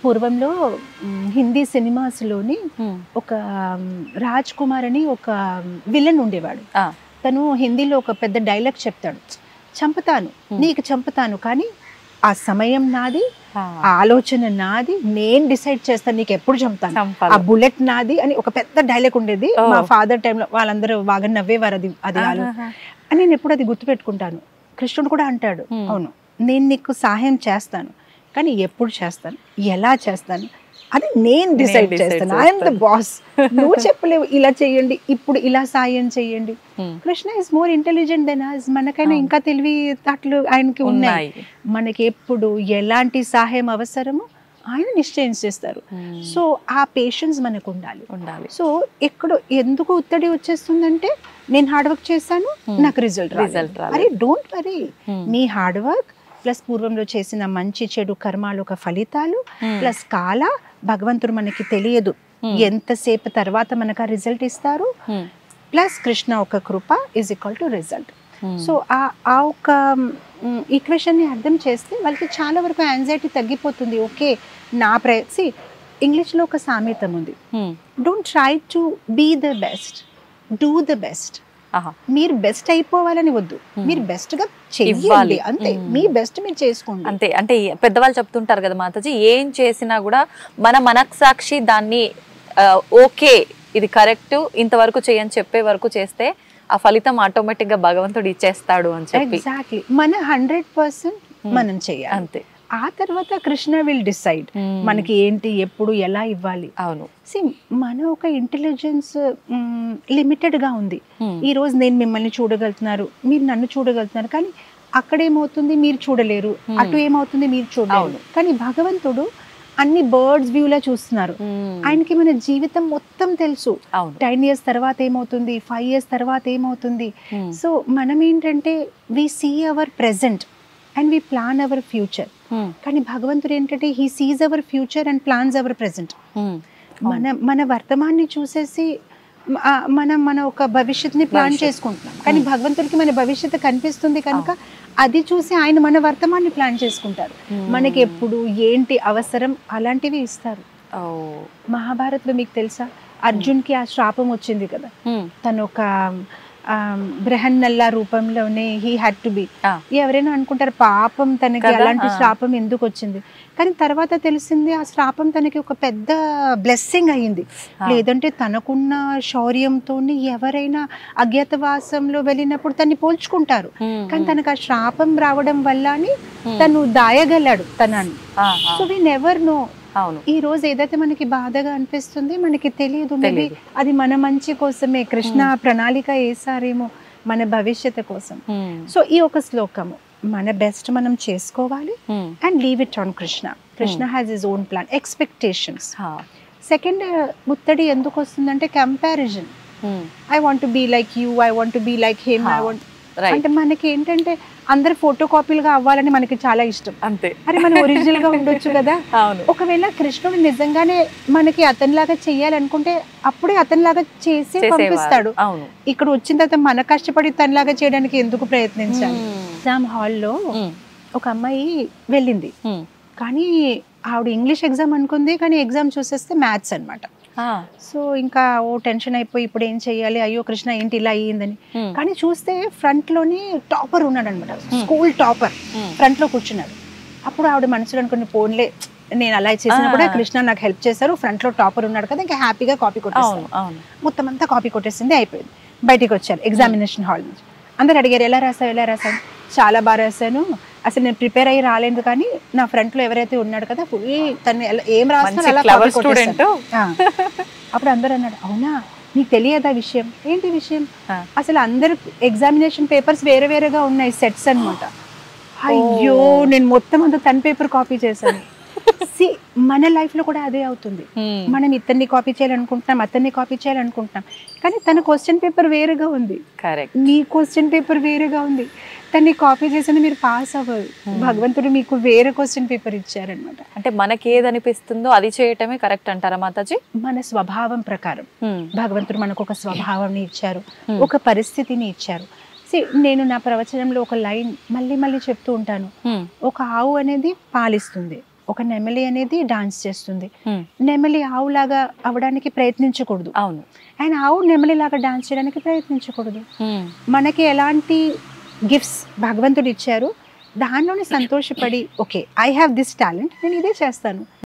పూర్వంలో హిందీ సినిమాస్లోని ఒక రాజ్ కుమార్ అని ఒక విలన్ ఉండేవాడు. తను హిందీలో ఒక పెద్ద డైలాగ్ చెప్తాడు, చంపుతాను, నీకు చంపుతాను, కానీ ఆ సమయం నాది, ఆ ఆలోచన నాది, నేను డిసైడ్ చేస్తాను నీకు ఎప్పుడు చంపుతాను, ఆ బుల్లెట్ నాది అని ఒక పెద్ద డైలాగ్ ఉండేది. మా ఫాదర్ టైంలో వాళ్ళందరూ బాగా నవ్వేవారు. అది అని నేను ఎప్పుడు అది గుర్తుపెట్టుకుంటాను. కృష్ణుడు కూడా అంటాడు, అవును నేను నీకు సహాయం చేస్తాను, కానీ ఎప్పుడు చేస్తాను, ఎలా చేస్తాను అది నేను డిసైడ్ చేస్తాను. I'm the boss. నువ్వు చెప్పలేవు ఇలా చెయ్యండి, ఇప్పుడు ఇలా సాయం చెయ్యండి. Krishna is more intelligent then us. మనకైనా ఇంకా తెలివి అట్లు ఆయనకి ఉన్నాయి. మనకి ఎప్పుడు ఎలాంటి సహాయం అవసరమో ఆయన నిశ్చయించేస్తారు. సో ఆ పేషెన్స్ మనకు ఉండాలి. సో ఎక్కడో ఎందుకు ఒత్తిడి వచ్చేస్తుందంటే నేను హార్డ్ వర్క్ చేశాను, నాకు రిజల్ట్ అరే డోంట్ వరీ. మీ హార్డ్ వర్క్ ప్లస్ పూర్వంలో చేసిన మంచి చెడు కర్మాలు ఒక ఫలితాలు ప్లస్ కాల, భగవంతుడు మనకి తెలియదు ఎంతసేపు తర్వాత మనకు ఆ రిజల్ట్ ఇస్తారు, ప్లస్ కృష్ణ ఒక కృప is equal to result. So ఆ ఒక ఈక్వేషన్ని అర్థం చేస్తే వాళ్ళకి చాలా వరకు యాంగ్జైటీ తగ్గిపోతుంది. ఓకే నా ఇంగ్లీష్లో ఒక సామెతం ఉంది, don't try to be the best, do the best. మీరు బెస్ట్ అయిపోవాలని వద్దు, మీరు బెస్ట్ గా చెయ్యాలి అంతే, మీ బెస్ట్ మీరు చేసుకోండి అంతే. అంటే పెద్దవాళ్ళు చెప్తుంటారు కదా మాతాజీ, ఏం చేసినా కూడా మన మనస్సాక్షి దాన్ని ఓకే ఇది కరెక్ట్ ఇంతవరకు చేయని చెప్పే వరకు చేస్తే ఆ ఫలితం ఆటోమేటిక్ గా భగవంతుడు ఇచ్చేస్తాడు అని చెప్పి. ఎగ్జాక్ట్లీ, మన 100% మనం చెయ్యాలి అంతే. ఆ తర్వాత కృష్ణ విల్ డిసైడ్ మనకి ఏంటి ఎప్పుడు ఎలా ఇవ్వాలి. అవును, మన ఒక ఇంటెలిజెన్స్ లిమిటెడ్ గా ఉంది. ఈ రోజు నేను మిమ్మల్ని చూడగలుగుతున్నారు, మీరు నన్ను చూడగలుగుతున్నారు, కానీ అక్కడ ఏమవుతుంది మీరు చూడలేరు, అటు ఏమవుతుంది మీరు చూడలేరు. కానీ భగవంతుడు అన్ని బర్డ్స్ వ్యూలా చూస్తున్నారు. ఆయనకి మన జీవితం మొత్తం తెలుసు. 10 years తర్వాత ఏమవుతుంది, 5 years తర్వాత ఏమవుతుంది. సో మనం ఏంటంటే we see our present and we plan our future. కానీ భగవంతుడు ఏంటంటే he sees our future and plans our present. మన వర్తమాన్ని చూసేసి మన ఒక భవిష్యత్తుని ప్లాన్ చేసుకుంటున్నాం, కానీ భగవంతుడికి మన భవిష్యత్తు కనిపిస్తుంది కనుక అది చూసి ఆయన మన వర్తమాన్ని ప్లాన్ చేసుకుంటారు. మనకి ఎప్పుడు ఏంటి అవసరం అలాంటివి ఇస్తారు. మహాభారత్లో మీకు తెలుసా, అర్జున్కి ఆ శాపం వచ్చింది కదా, తను ఒక బృహన్నల్లా రూపంలోనే హీ హ్యాడ్ టు బి. ఎవరైనా అనుకుంటారు పాపం తనకి అలాంటి శాపం ఎందుకు వచ్చింది, కానీ తర్వాత తెలిసింది ఆ శాపం తనకి ఒక పెద్ద బ్లెస్సింగ్ అయ్యింది. లేదంటే తనకున్న శౌర్యంతో ఎవరైనా అజ్ఞాతవాసంలో వెళ్ళినప్పుడు తన్ని పోల్చుకుంటారు, కానీ తనకు ఆ శాపం రావడం వల్ల తను దాయగలడు తనని. So we never know. ఈ రోజు ఏదైతే మనకి బాధగా అనిపిస్తుంది మనకి తెలియదు, మేబీ అది మన మంచి కోసమే కృష్ణ ప్రణాళిక వేసారేమో మన భవిష్యత్తు కోసం. సో ఈ ఒక శ్లోకము మన బెస్ట్ మనం చేసుకోవాలి and leave it on Krishna. Krishna has his own plan, expectations. Second ముత్తడి ఎందుకు వస్తుందంటే comparison. I want to be like you, I want to be like him, I want అంటే మనకి ఏంటంటే అందరు ఫోటో కాపీలుగా అవ్వాలని మనకి చాలా ఇష్టం. అంతే, అరే మనం ఒరిజినల్ గా ఉండొచ్చు కదా. ఒకవేళ కృష్ణుడు నిజంగానే మనకి అతనిలాగా చెయ్యాలనుకుంటే అప్పుడే అతనిలాగా చేసి పంపిస్తాడు. ఇక్కడ వచ్చిన తర్వాత మన కష్టపడి తనలాగా చేయడానికి ఎందుకు ప్రయత్నించాలి. ఎగ్జామ్ హాల్లో ఒక అమ్మాయి వెళ్ళింది, కానీ ఆవిడ ఇంగ్లీష్ ఎగ్జామ్ అనుకుంది, కానీ ఎగ్జామ్ చూసేస్తే మ్యాథ్స్ అన్నమాట. సో ఇంకా టెన్షన్ అయిపోయి ఇప్పుడు ఏం చెయ్యాలి, అయ్యో కృష్ణ ఏంటి ఇలా అయ్యిందని. కానీ చూస్తే ఫ్రంట్ లోని టాపర్ ఉన్నాడు అనమాట, స్కూల్ టాపర్ ఫ్రంట్ లో కూర్చున్నాడు. అప్పుడు ఆవిడ మనసులో అనుకుని పోన్లే నేను అలా చేసినా కూడా కృష్ణ నాకు హెల్ప్ చేశారు, ఫ్రంట్ లో టాపర్ ఉన్నాడు కదా, ఇంకా హ్యాపీగా కాపీ కొట్టేస్తాను. మొత్తం అంతా కాపీ కొట్టేసింది, అయిపోయింది. బయటికి వచ్చారు ఎగ్జామినేషన్ హాల్ నుంచి. అందరు అడిగారు ఎలా రాసావు. చాలా బాగా రాశాను, అసలు నేను ప్రిపేర్ అయ్యి రాలేదు, కానీ నా ఫ్రంట్ లో ఎవరైతే ఉన్నాడు కదా ఫుల్ తను ఏం రాస్తున్నా అలా కాపీ కొట్టేస్తాను. అప్పుడు అందరూ అన్నాడు అవునా నీకు తెలియదా విషయం. ఏంటి విషయం, అసలు అందరు ఎగ్జామినేషన్ పేపర్స్ వేరే వేరేగా ఉన్నాయి, సెట్స్ అన్నమాట. అయ్యో నేను మొత్తం అంతా తన పేపర్ కాపీ చేశాను. మన లైఫ్ లో కూడా అదే అవుతుంది. మనం ఇతన్ని కాపీ చేయాలనుకుంటున్నాం, అతన్ని కాపీ చేయాలనుకుంటున్నాం, కానీ తన క్వశ్చన్ పేపర్ వేరేగా ఉంది, మీ క్వశ్చన్ పేపర్ వేరేగా ఉంది. తన్ని కాపీ చేసిన మీరు పాస్ అవ్వరు, భగవంతుడు మీకు వేరే క్వశ్చన్ పేపర్ ఇచ్చారనమాట. అంటే మనకి ఏది అనిపిస్తుందో అది చేయటమే కరెక్ట్ అంటారా మాతాజీ? మన స్వభావం ప్రకారం భగవంతుడు మనకు ఒక స్వభావాన్ని ఇచ్చారు, ఒక పరిస్థితిని ఇచ్చారు. నేను నా ప్రవచనంలో ఒక లైన్ మళ్ళీ మళ్ళీ చెప్తూ ఉంటాను. ఒక ఆవు అనేది పాలిస్తుంది, ఒక నెమలి అనేది డాన్స్ చేస్తుంది. నెమలి ఆవులాగా అవడానికి ప్రయత్నించకూడదు, అవును, అండ్ ఆవు నెమలి లాగా డాన్స్ చేయడానికి ప్రయత్నించకూడదు. మనకి ఎలాంటి గిఫ్ట్స్ భగవంతుడు ఇచ్చారు దానిలోనే సంతోషపడి okay I have this talent, నేను ఇదే చేస్తాను.